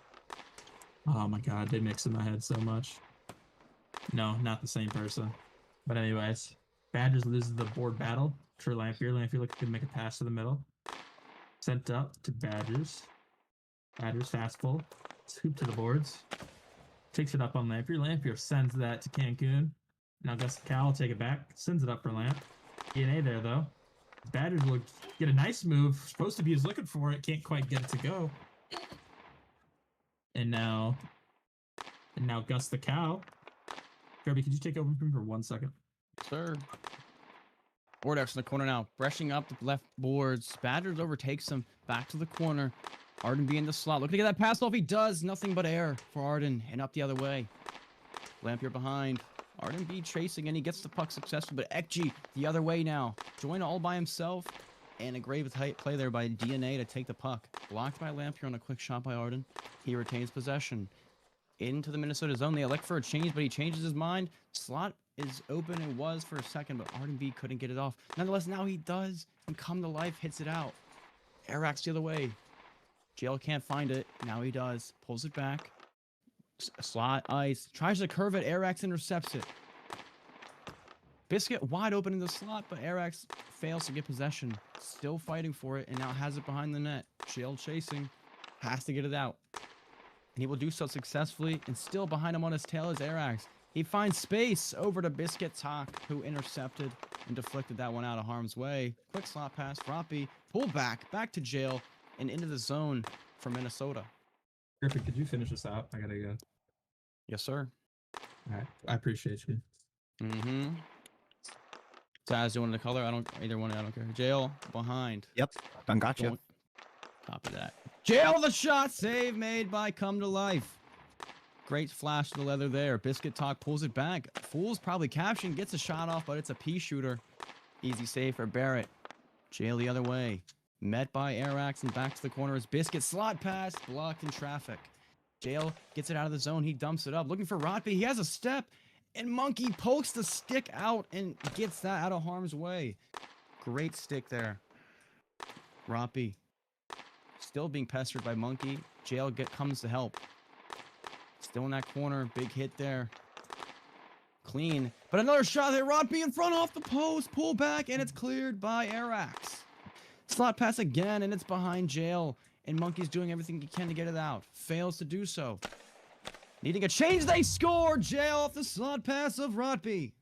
Speaker 2: Oh my god, they mix in my head so much. No, not the same person. But anyways, Badgers loses the board battle. For Lampier. Lampier looks to make a pass to the middle. Sent up to Badgers. Badgers fast pull. Scoop to the boards. Takes it up on Lampier. Lampier sends that to Cancun. Now Gus Cal will take it back. Sends it up for Lamp. DNA there though. Badgers will get a nice move. Supposed to be is looking for it. Can't quite get it to go. And now Gus the Cow. Kirby, could you take over from him for 1 second?
Speaker 5: Sir. Bordeaux in the corner now. Brushing up the left boards. Badgers overtakes him. Back to the corner. Arden be in the slot. Looking to get that pass off. He does. Nothing but air for Arden. And up the other way. Lampier behind. Arden B chasing, and he gets the puck successful, but Ekji the other way now. Join all by himself, and a great play there by DNA to take the puck. Blocked by Lampier on a quick shot by Arden. He retains possession. Into the Minnesota zone. They elect for a change, but he changes his mind. Slot is open and was for a second, but Arden B couldn't get it off. Nonetheless, now he does, and come to life, hits it out. Arax the other way. Jail can't find it. Now he does. Pulls it back. Slot ice. Tries to curve it. Arax intercepts it. Biscuit wide open in the slot, but Arax fails to get possession. Still fighting for it, and now has it behind the net. Jail chasing. Has to get it out. And he will do so successfully, and still behind him on his tail is Arax. He finds space over to Biscuit Talk, who intercepted and deflected that one out of harm's way. Quick slot pass. Roppy. Pull back to Jail, and into the zone for Minnesota.
Speaker 2: Griffin, could you finish this out? I gotta go.
Speaker 5: Yes, sir.
Speaker 2: All right. I appreciate you.
Speaker 5: Mm-hmm. Taz doing the color. I don't care. Jail behind.
Speaker 4: Yep. Done got you.
Speaker 5: Copy that. Jail the shot. Save made by Come to Life. Great flash to the leather there. Biscuit Talk pulls it back. Fool's probably caption. Gets a shot off, but it's a pea shooter. Easy save for Barrett. Jail the other way. Met by Arax and back to the corner is Biscuit. Slot pass. Blocked in traffic. Jail gets it out of the zone. He dumps it up. Looking for Rotby. He has a step. And Monkey pokes the stick out and gets that out of harm's way. Great stick there. Rotby. Still being pestered by Monkey. Jail comes to help. Still in that corner. Big hit there. Clean. But another shot there. Rotby in front off the post. Pull back and it's cleared by Arax. Slot pass again, and it's behind Jail. And Monkey's doing everything he can to get it out. Fails to do so. Needing a change, they score! Jail off the slot pass of Rotby.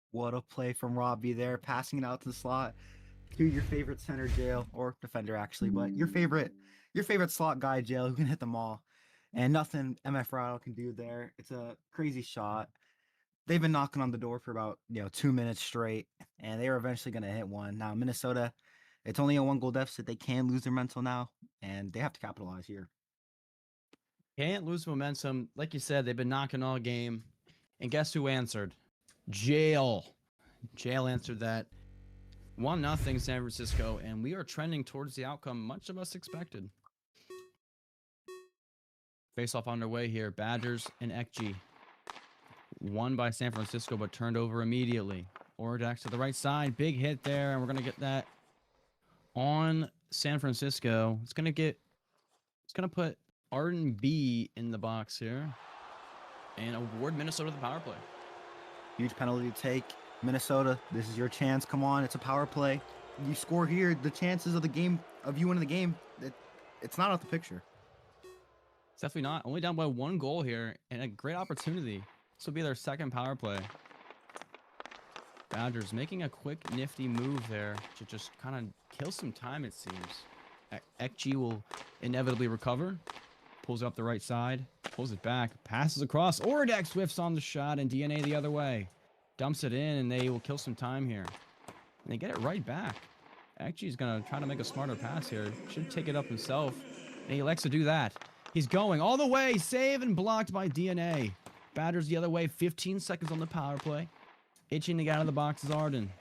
Speaker 4: What a play from Robbie there, passing it out to the slot to your favorite center, Jail, or defender actually, but your favorite slot guy, Jail, who can hit them all. And nothing MF Rattle can do there. It's a crazy shot. They've been knocking on the door for about 2 minutes straight, and they are eventually going to hit one. Now Minnesota, it's only a 1-goal deficit. They can lose their mental now, and they have to capitalize here.
Speaker 5: Can't lose momentum. Like you said, they've been knocking all game. And guess who answered? Jail. Jail answered that. 1-0 San Francisco, and we are trending towards the outcome much of us expected. Face-off underway here. Badgers and Ekji. Won by San Francisco, but turned over immediately. Ordax to the right side. Big hit there, and we're going to get that on San Francisco. It's going to put Arden B in the box here and award Minnesota the power play.
Speaker 4: Huge penalty to take. Minnesota, this is your chance. Come on, it's a power play. You score here, the chances of the game of you winning the game, it's not out the picture.
Speaker 5: It's definitely not. Only down by 1 goal here, and a great opportunity. This will be their second power play. Badgers making a quick, nifty move there to just kind of kill some time, it seems. Ekchi will inevitably recover. Pulls it up the right side. Pulls it back. Passes across. Oradek swifts on the shot, and DNA the other way. Dumps it in, and they will kill some time here. And they get it right back. Ekchi's going to try to make a smarter pass here. Should take it up himself. And he elects to do that. He's going all the way. Save and blocked by DNA. Badgers the other way. 15 seconds on the power play. Itching to get out of the box is Arden.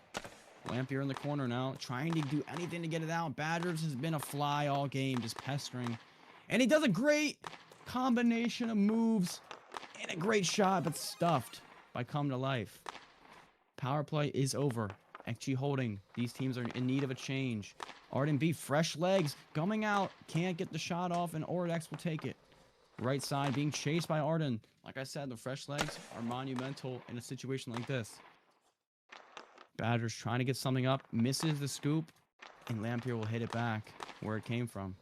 Speaker 5: Lampier in the corner now, trying to do anything to get it out. Badgers has been a fly all game, just pestering. And he does a great combination of moves and a great shot, but stuffed by Come to Life. Power play is over. Ekchi holding. These teams are in need of a change. Arden B, fresh legs, coming out. Can't get the shot off, and Ordex will take it. Right side being chased by Arden. Like I said, the fresh legs are monumental in a situation like this. Badgers trying to get something up, misses the scoop, and Lampier will hit it back where it came from.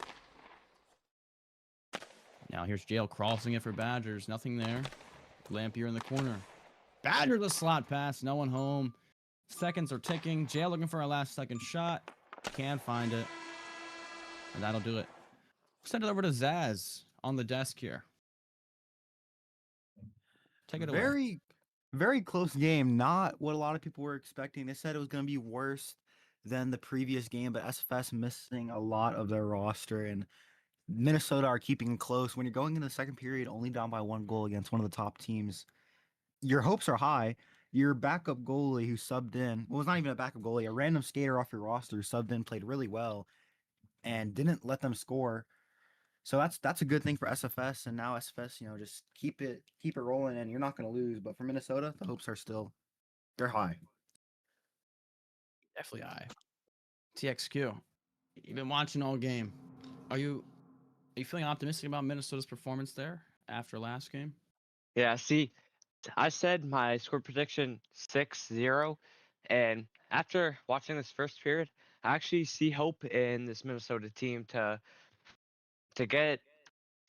Speaker 5: Now here's Jail crossing it for Badgers. Nothing there. Lampier in the corner. Badgers a slot pass. No one home. Seconds are ticking. Jail looking for a last second shot. Can't find it. And that'll do it. Send it over to Zaz on the desk here. Take it away.
Speaker 4: Very close game. Not what a lot of people were expecting. They said it was going to be worse than the previous game, but SFS missing a lot of their roster, and Minnesota are keeping it close. When you're going into the second period only down by 1 goal against one of the top teams, your hopes are high. Your backup goalie who subbed in, well, it's not even a backup goalie, a random skater off your roster subbed in, played really well, and didn't let them score. So that's a good thing for SFS, and now SFS, just keep it rolling, and you're not going to lose. But for Minnesota, the hopes are they're high.
Speaker 5: Definitely high. TXQ, you've been watching all game. Are you feeling optimistic about Minnesota's performance there after last game?
Speaker 3: Yeah, see, I said my score prediction 6-0, and after watching this first period, I actually see hope in this Minnesota team to get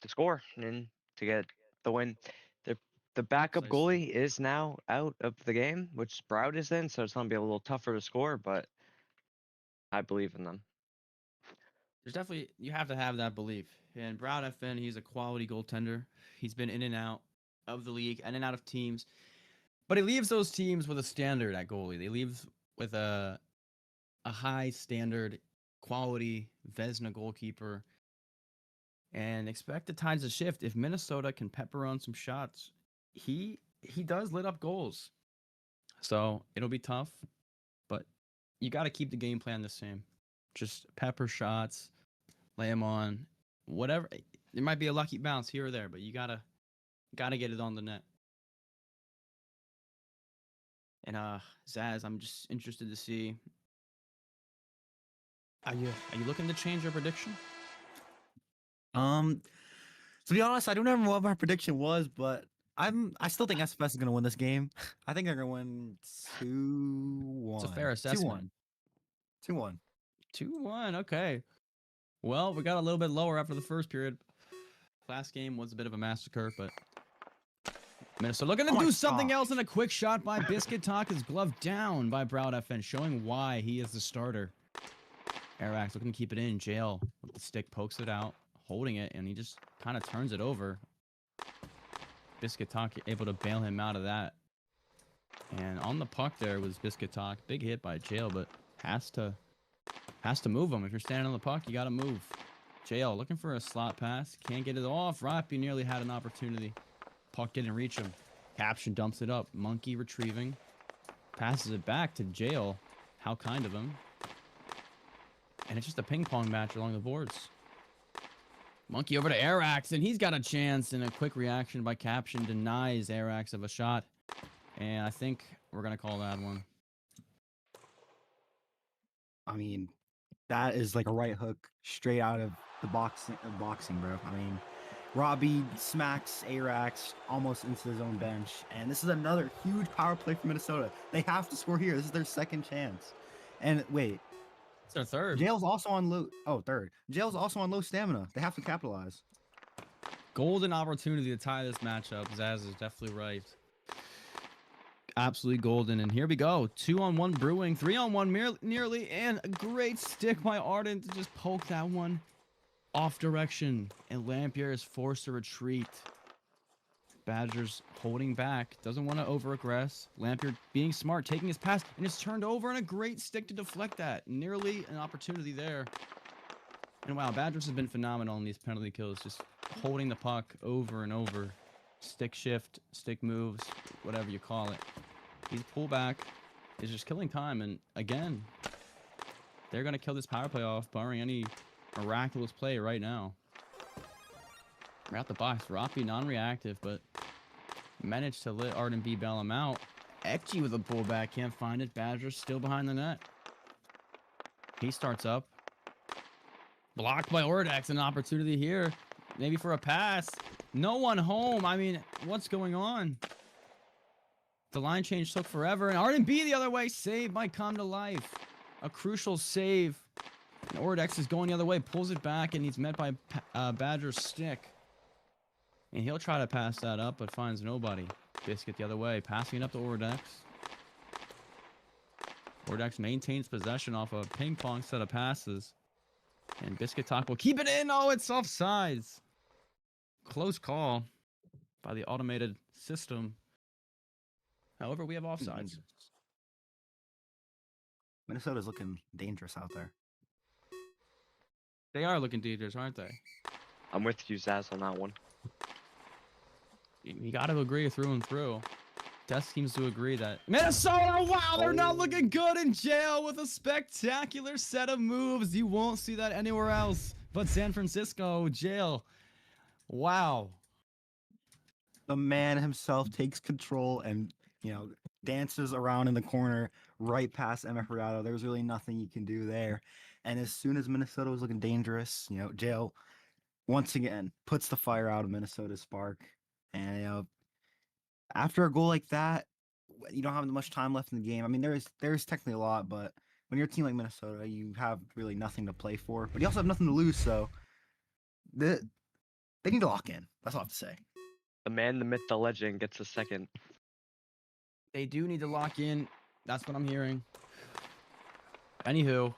Speaker 3: the score and to get the win. The backup
Speaker 5: Precisely.
Speaker 3: goalie is now out of the game, which Sprout is in, so it's gonna be a little tougher to score, but I believe in them.
Speaker 5: There's definitely, you have to have that belief. And Brown FN, he's a quality goaltender. He's been in and out of the league, in and out of teams. But he leaves those teams with a standard at goalie. They leave with a high standard, quality Vesna goalkeeper. And expect the tides to shift. If Minnesota can pepper on some shots, he does lit up goals. So it'll be tough, but you got to keep the game plan the same. Just pepper shots, lay them on, whatever. There might be a lucky bounce here or there, but you gotta get it on the net. And Zaz, I'm just interested to see. Are you looking to change your prediction?
Speaker 4: To be honest, I don't remember what my prediction was, but I still think SFS is gonna win this game. I think they're gonna win 2-1.
Speaker 5: It's a fair assessment.
Speaker 4: 2-1.
Speaker 5: 2-1. Okay. Well, we got a little bit lower after the first period. Last game was a bit of a massacre, but Minnesota looking to do something else, and a quick shot by Biscuit Talk is gloved down by Brown FN, showing why he is the starter. Arax looking to keep it in. Jail with the stick, pokes it out, holding it, and he just kind of turns it over. Biscuit Talk able to bail him out of that. And on the puck there was Biscuit Talk. Big hit by Jail, but has to move him. If you're standing on the puck, you got to move. Jail looking for a slot pass. Can't get it off. Rappy nearly had an opportunity. Puck didn't reach him. Caption dumps it up. Monkey retrieving. Passes it back to Jail. How kind of him. And it's just a ping pong match along the boards. Monkey over to Arax, and he's got a chance, and a quick reaction by Caption denies Arax of a shot. And I think we're going to call that one.
Speaker 4: I mean, that is like a right hook straight out of the boxing, bro. I mean, Robbie smacks Arax almost into his own bench. And this is another huge power play for Minnesota. They have to score here. This is their second chance. And wait,
Speaker 5: It's their third.
Speaker 4: Jail's also on low. Oh, third. Jail's also on low stamina. They have to capitalize.
Speaker 5: Golden opportunity to tie this matchup. Zaz is definitely right. Absolutely golden. And here we go. 2-on-1 brewing. 3-on-1 nearly. And a great stick by Arden to just poke that one off direction. And Lampier is forced to retreat. Badgers holding back. Doesn't want to over-aggress. Lampier being smart, taking his pass. And it's turned over. And a great stick to deflect that. Nearly an opportunity there. And wow, Badgers has been phenomenal in these penalty kills. Just holding the puck over and over. Stick shift, stick moves, whatever you call it. He's pullback is just killing time. And again, they're going to kill this power play off, barring any miraculous play right now. We're out the box. Roppy non-reactive, but managed to let Arden B bail him out. Ekji with a pullback. Can't find it. Badgers still behind the net. He starts up. Blocked by Ordax. An opportunity here. Maybe for a pass. No one home. I mean, what's going on? The line change took forever. And Arden B the other way. Save might come to life. A crucial save. And Ordax is going the other way. Pulls it back. And he's met by Badger's stick. And he'll try to pass that up. But finds nobody. Biscuit the other way. Passing it up to Ordax. Ordax maintains possession off a ping pong set of passes. And Biscuit Talk will keep it in. Oh, it's offsides. Close call by the automated system. However, we have offsides.
Speaker 4: Minnesota's looking dangerous out there.
Speaker 5: They are looking dangerous, aren't they?
Speaker 3: I'm with you, Zaz, on that one.
Speaker 5: You got to agree through and through. Death seems to agree that Minnesota, wow, they're not looking good in jail with a spectacular set of moves. You won't see that anywhere else but San Francisco jail. Wow.
Speaker 4: The man himself takes control and, dances around in the corner right past MF Rado. There's really nothing you can do there. And as soon as Minnesota was looking dangerous, jail once again puts the fire out of Minnesota's spark. And, after a goal like that, you don't have much time left in the game. I mean, there's technically a lot, but when you're a team like Minnesota, you have really nothing to play for. But you also have nothing to lose, so they need to lock in. That's all I have to say.
Speaker 3: The man, the myth, the legend gets a second.
Speaker 5: They do need to lock in. That's what I'm hearing. Anywho,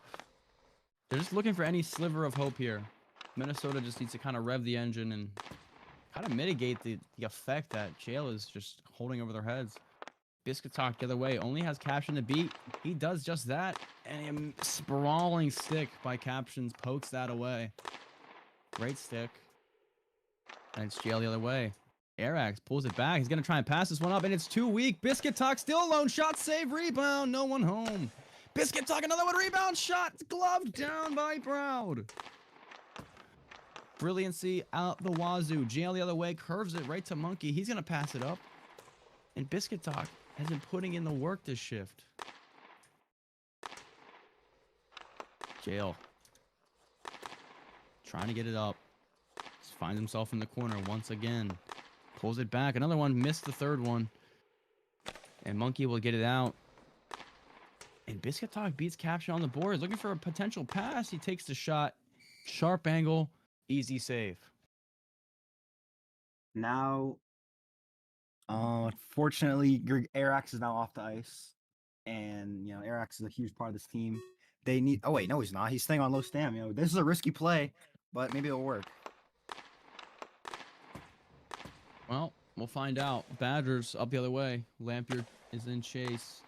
Speaker 5: they're just looking for any sliver of hope here. Minnesota just needs to kind of rev the engine and kind of mitigate the effect that jail is just holding over their heads. Biscuit Talk the other way. Only has Caption to beat. He does just that. And a sprawling stick by Captions pokes that away. Great stick. And it's jail the other way. Arax pulls it back. He's going to try and pass this one up. And it's too weak. Biscuit Talk still alone. Shot, save, rebound. No one home. Biscuit Talk another one. Rebound shot. Gloved down by Proud. Brilliancy out the wazoo. Jail the other way. Curves it right to Monkey. He's going to pass it up. And Biscuit Talk has been putting in the work this shift. Jail. Trying to get it up. Just finds himself in the corner once again. Pulls it back. Another one. Missed the third one. And Monkey will get it out. And Biscuit Talk beats Caption on the board. Looking for a potential pass. He takes the shot. Sharp angle. Easy save.
Speaker 4: Now, fortunately, Arax is now off the ice. And, Arax is a huge part of this team. They need... Oh, wait, no, he's not. He's staying on low stam. This is a risky play, but maybe it'll work.
Speaker 5: Well, we'll find out. Badgers up the other way. Lampier is in chase.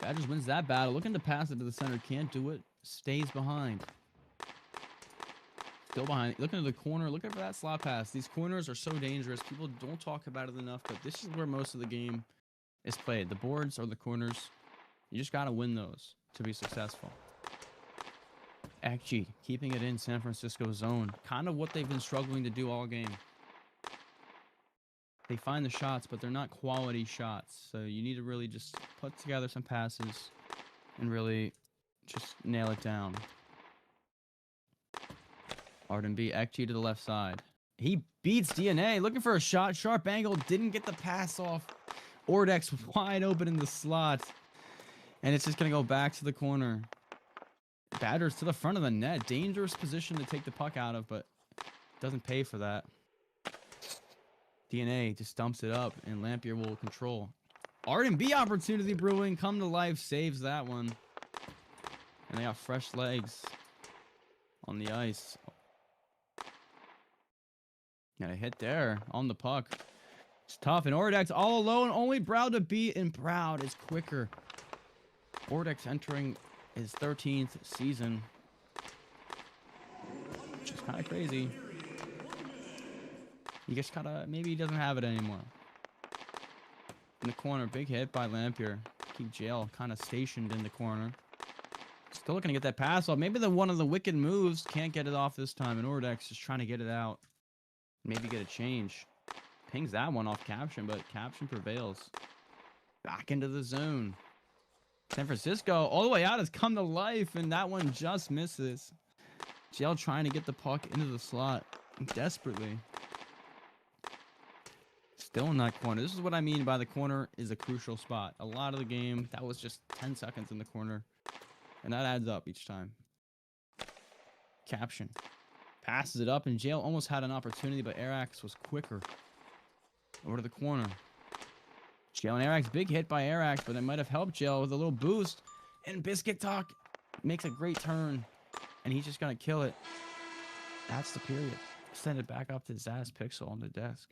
Speaker 5: Badgers wins that battle. Looking to pass it to the center. Can't do it. Stays behind. Still behind. Looking at the corner. Looking for that slot pass. These corners are so dangerous. People don't talk about it enough, but this is where most of the game is played. The boards are the corners. You just got to win those to be successful. Akji keeping it in San Francisco zone. Kind of what they've been struggling to do all game. They find the shots, but they're not quality shots. So you need to really just put together some passes and really just nail it down. Arden B. Ekji to the left side. He beats DNA. Looking for a shot. Sharp angle. Didn't get the pass off. Ordex wide open in the slot. And it's just going to go back to the corner. Batters to the front of the net. Dangerous position to take the puck out of, but doesn't pay for that. DNA just dumps it up, and Lampier will control. R&B opportunity brewing. Come to life. Saves that one. And they got fresh legs on the ice. Got a hit there on the puck. It's tough. And Ordex all alone. Only Broud to beat, and Broud is quicker. Ordex entering his 13th season. Which is kind of crazy. He just kind of, maybe he doesn't have it anymore. In the corner, big hit by Lampier. Keep Jail kind of stationed in the corner. Still looking to get that pass off. Maybe one of the wicked moves can't get it off this time, and Ordex is trying to get it out. Maybe get a change. Pings that one off Caption, but Caption prevails. Back into the zone. San Francisco all the way out has come to life, and that one just misses. Jail trying to get the puck into the slot desperately. Still in that corner. This is what I mean by the corner is a crucial spot. A lot of the game, that was just 10 seconds in the corner. And that adds up each time. Caption. Passes it up, and Jail almost had an opportunity, but Arax was quicker. Over to the corner. Jail and Arax, big hit by Arax, but it might have helped Jail with a little boost. And Biscuit Talk makes a great turn, and he's just going to kill it. That's the period. Send it back up to Zaz Pixel on the desk.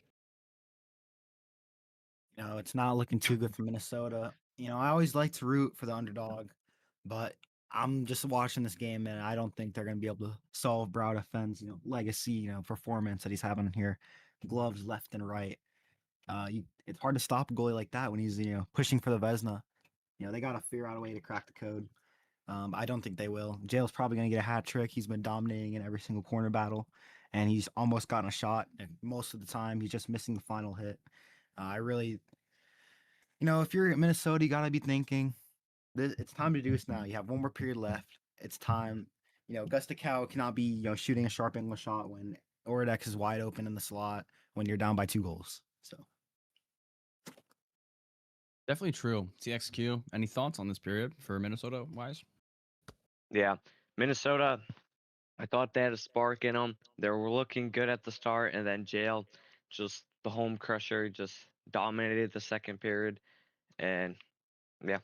Speaker 4: No, it's not looking too good for Minnesota. I always like to root for the underdog, but I'm just watching this game, and I don't think they're going to be able to solve Broud FN's, legacy, performance that he's having here. Gloves left and right. It's hard to stop a goalie like that when he's, pushing for the Vezina. They got to figure out a way to crack the code. I don't think they will. Jail's probably going to get a hat trick. He's been dominating in every single corner battle, and he's almost gotten a shot. And most of the time, he's just missing the final hit. I really, if you're at Minnesota, you got to be thinking, it's time to do this now. You have one more period left. It's time. Gusta Cow cannot be, shooting a sharp angle shot when Ordex is wide open in the slot when you're down by 2 goals. So.
Speaker 5: Definitely true. TXQ, any thoughts on this period for Minnesota wise?
Speaker 3: Yeah, Minnesota, I thought they had a spark in them. They were looking good at the start, and then Jail, just the home crusher, just dominated the second period. And yeah.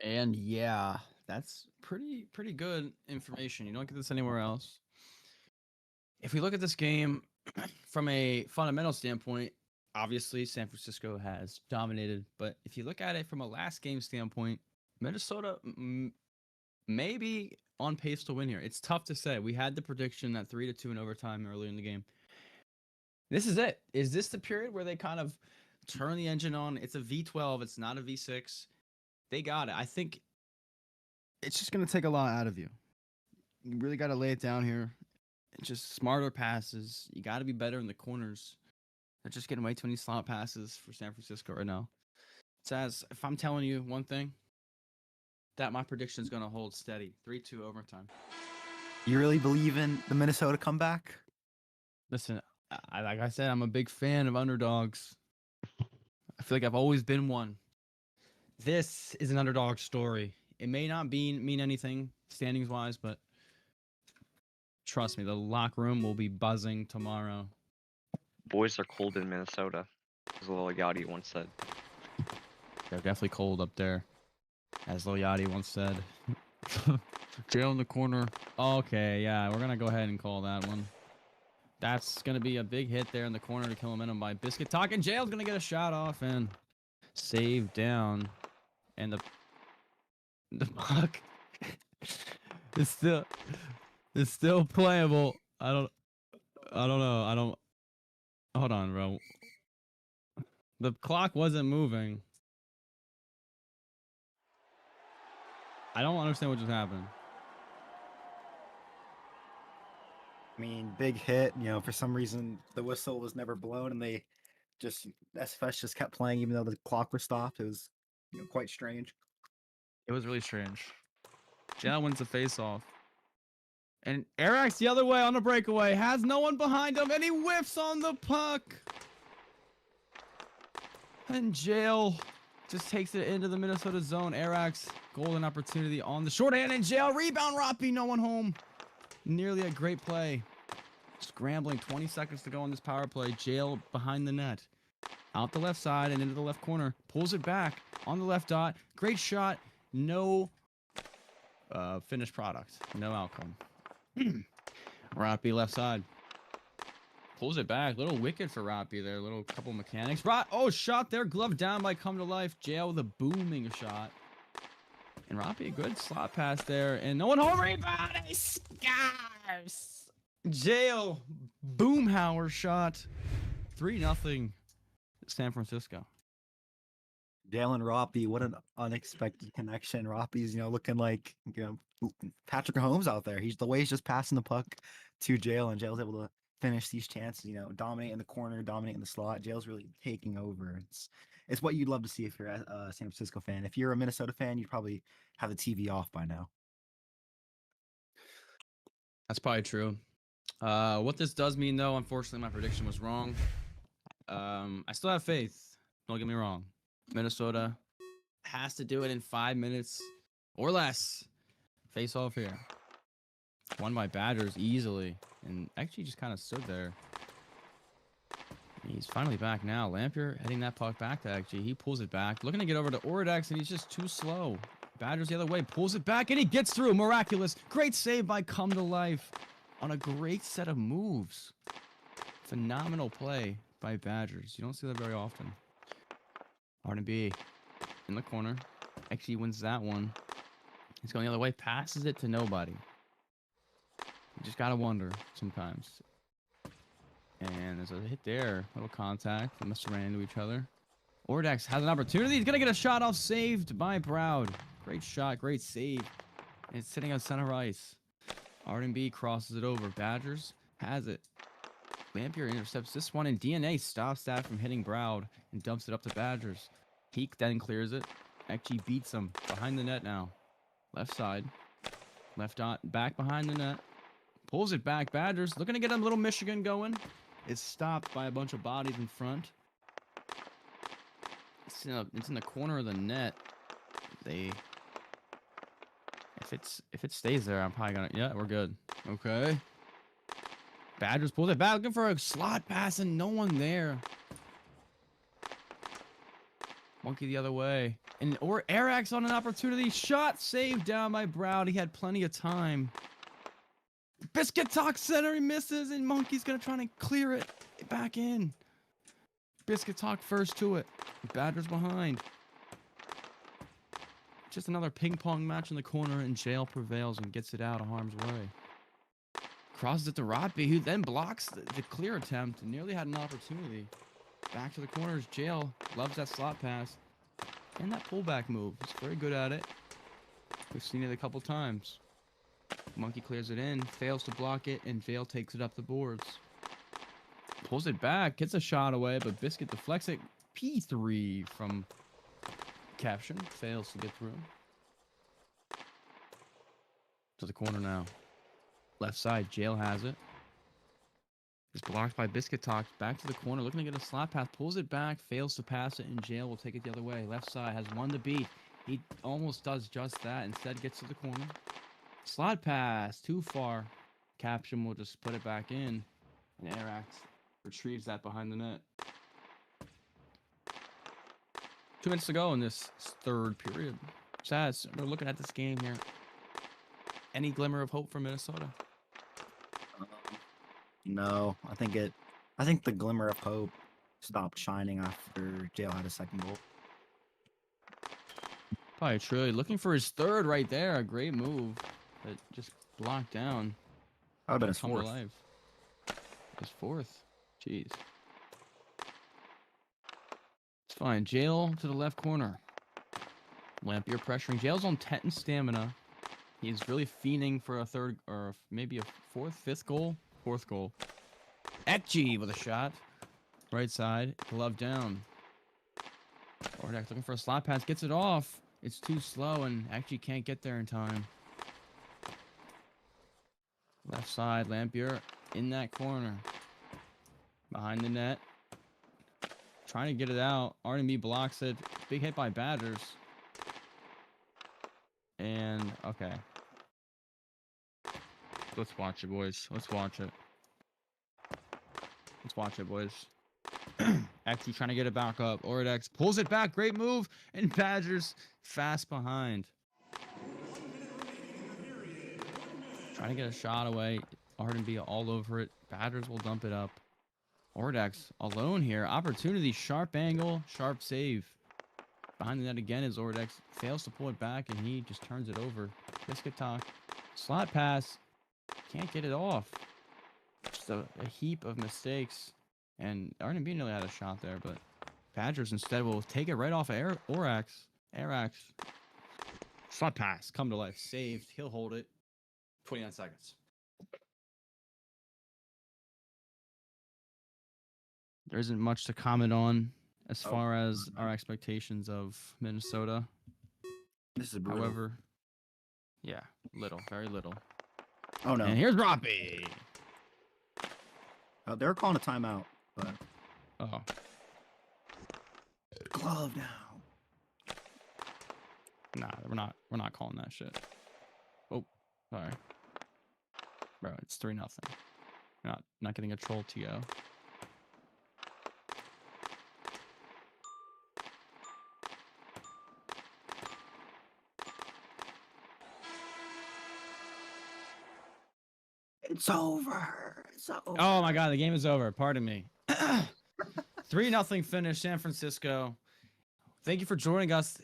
Speaker 5: And yeah, that's pretty good information. You don't get this anywhere else. If we look at this game from a fundamental standpoint, obviously San Francisco has dominated. But if you look at it from a last game standpoint, Minnesota may be on pace to win here. It's tough to say. We had the prediction that 3-2 in overtime earlier in the game. This is it. Is this the period where they kind of turn the engine on? It's a V12. It's not a V6. They got it. I think it's just going to take a lot out of you. You really got to lay it down here. It's just smarter passes. You got to be better in the corners. They're just getting way too many slot passes for San Francisco right now. Says, if I'm telling you one thing, that my prediction is going to hold steady. 3-2 overtime.
Speaker 4: You really believe in the Minnesota comeback?
Speaker 5: Listen, like I said, I'm a big fan of underdogs. I feel like I've always been one. This is an underdog story. It may not mean anything standings-wise, but trust me, the locker room will be buzzing tomorrow.
Speaker 3: Boys are cold in Minnesota, as Lil Yachty once said.
Speaker 5: They're definitely cold up there, as Lil Yachty once said. Jail in the corner. Okay, yeah, we're going to go ahead and call that one. That's going to be a big hit there in the corner to kill him in by Biscuit Talk, and Jail's going to get a shot off and save down. And the puck is still playable. I don't know. Hold on, bro. The clock wasn't moving. I don't understand what just happened.
Speaker 4: I mean, big hit. For some reason, the whistle was never blown, and they SFS just kept playing even though the clock was stopped. It was, quite strange.
Speaker 5: It was really strange. Jail wins the face-off. And Eric's the other way on the breakaway. Has no one behind him, and he whiffs on the puck. And Jail just takes it into the Minnesota zone. Eric's golden opportunity on the shorthand, and Jail rebound. Roppy, no one home. Nearly a great play. Scrambling, 20 seconds to go on this power play. Jail behind the net. Out the left side and into the left corner. Pulls it back on the left dot. Great shot. No finished product. No outcome. Roppy left side. Pulls it back. Little wicked for Roppy there. Little couple mechanics. Oh, shot there. Glove down by Come to Life. Jail with a booming shot. And Roppy, a good slot pass there. And no one home. Rebound. He scars. Jail. Boomhauer shot. 3-0 San Francisco.
Speaker 4: Jalen Roppy, what an unexpected connection. Roppy's, looking like Patrick Mahomes out there. The way he's just passing the puck to Jail, and Jail's able to finish these chances. Dominate in the corner, dominate in the slot. Jail's really taking over. It's what you'd love to see if you're a San Francisco fan. If you're a Minnesota fan, you'd probably have the TV off by now.
Speaker 5: That's probably true. What this does mean, though, unfortunately, my prediction was wrong. I still have faith. Don't get me wrong. Minnesota has to do it in 5 minutes or less. Face off here. Won by Badgers easily. And actually just kind of stood there. He's finally back now. Lampier heading that puck back to XG. He pulls it back. Looking to get over to Oridex, and he's just too slow. Badgers the other way. Pulls it back, and he gets through. Miraculous. Great save by Come to Life on a great set of moves. Phenomenal play by Badgers. You don't see that very often. R&B in the corner. Actually wins that one. He's going the other way. Passes it to nobody. You just gotta wonder sometimes. And there's a hit there. Little contact. They must have ran into each other. Ordex has an opportunity. He's gonna get a shot off. Saved by Brown. Great shot. Great save. And it's sitting on center ice. R&B crosses it over. Badgers has it. Lampier intercepts this one, and DNA stops that from hitting Browd and dumps it up to Badgers. Peak then clears it. Actually beats him behind the net now. Left side. Left dot. Back behind the net. Pulls it back. Badgers looking to get a little Michigan going. It's stopped by a bunch of bodies in front. It's in the corner of the net. If it stays there, I'm probably gonna. Yeah, we're good. Okay. Badgers pulls it back, looking for a slot pass, and no one there. Monkey the other way. Or Arax on an opportunity. Shot saved down by Brown. He had plenty of time. Biscuit Talk center. He misses, and Monkey's going to try to clear it back in. Biscuit Talk first to it. Badgers behind. Just another ping pong match in the corner, and Jail prevails and gets it out of harm's way. Crosses it to Roppy, who then blocks the clear attempt and nearly had an opportunity. Back to the corners. Jail loves that slot pass. And that pullback move. He's very good at it. We've seen it a couple times. Monkey clears it in, fails to block it, and Vale takes it up the boards. Pulls it back, gets a shot away, but Biscuit deflects it. P3 from Caption. Fails to get through. To the corner now. Left side, Jail has it. It's blocked by Biscuit Talk. Back to the corner, looking to get a slot pass. Pulls it back, fails to pass it, and Jail will take it the other way. Left side has one to beat. He almost does just that. Instead, gets to the corner. Slot pass, too far. Caption will just put it back in. And Arax retrieves that behind the net. 2 minutes to go in this third period. Chaz, we're looking at this game here. Any glimmer of hope for Minnesota?
Speaker 4: No, I think the glimmer of hope stopped shining after Jail had a second goal.
Speaker 5: Probably truly looking for his third right there. A great move, but just blocked down.
Speaker 4: That would have been his
Speaker 5: Come to
Speaker 4: fourth.
Speaker 5: life. His fourth. Jeez. It's fine. Jail to the left corner. Lampier pressuring. Jail's on 10 stamina. He's really fiending for a third, or maybe a fifth goal. Fourth goal. Etchi with a shot. Right side. Glove down. Ordak looking for a slot pass. Gets it off. It's too slow and actually can't get there in time. Left side, Lampier in that corner. Behind the net. Trying to get it out. R&B blocks it. Big hit by Badgers. And, okay. Let's watch it, boys. Let's watch it. Let's watch it, boys. Actually trying to get it back up. Oridex pulls it back. Great move. And Badgers fast behind. Trying to get a shot away. R&B all over it. Badgers will dump it up. Oridex alone here. Opportunity. Sharp angle. Sharp save. Behind the net again as Oridex fails to pull it back and he just turns it over. Biscuit talk. Slot pass. Can't get it off. Just a heap of mistakes. And R&B nearly had a shot there, but Badgers instead will take it right off of Orax. Arax. Slot pass. Come to life. Saved. He'll hold it. 29 seconds. There isn't much to comment on as far as our expectations of Minnesota.
Speaker 4: This is brutal.
Speaker 5: However, yeah, little, very little.
Speaker 4: Oh no.
Speaker 5: And here's Roppy.
Speaker 4: They were calling a timeout, but
Speaker 5: Oh,
Speaker 4: glove now.
Speaker 5: nah, we're not calling that shit. Oh, sorry, bro. It's 3-0. Not getting a troll TO.
Speaker 4: It's over. It's over.
Speaker 5: Oh my god, the game is over. Pardon me. 3-0 finish, San Francisco. Thank you for joining us.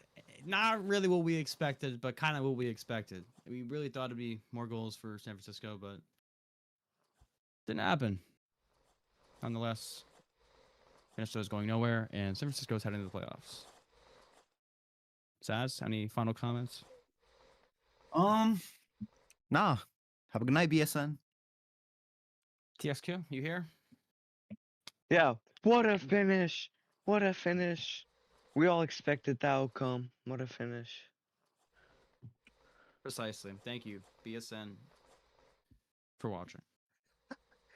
Speaker 5: Not really what we expected, but kind of what we expected. We really thought it'd be more goals for San Francisco, but didn't happen. Nonetheless, Minnesota's going nowhere, and San Francisco's heading to the playoffs. Saz, any final comments?
Speaker 4: Nah. Have a good night, BSN.
Speaker 5: TXQ, you here?
Speaker 3: Yeah. What a finish! What a finish! We all expected the outcome. What a finish!
Speaker 5: Precisely. Thank you, BSN, for watching.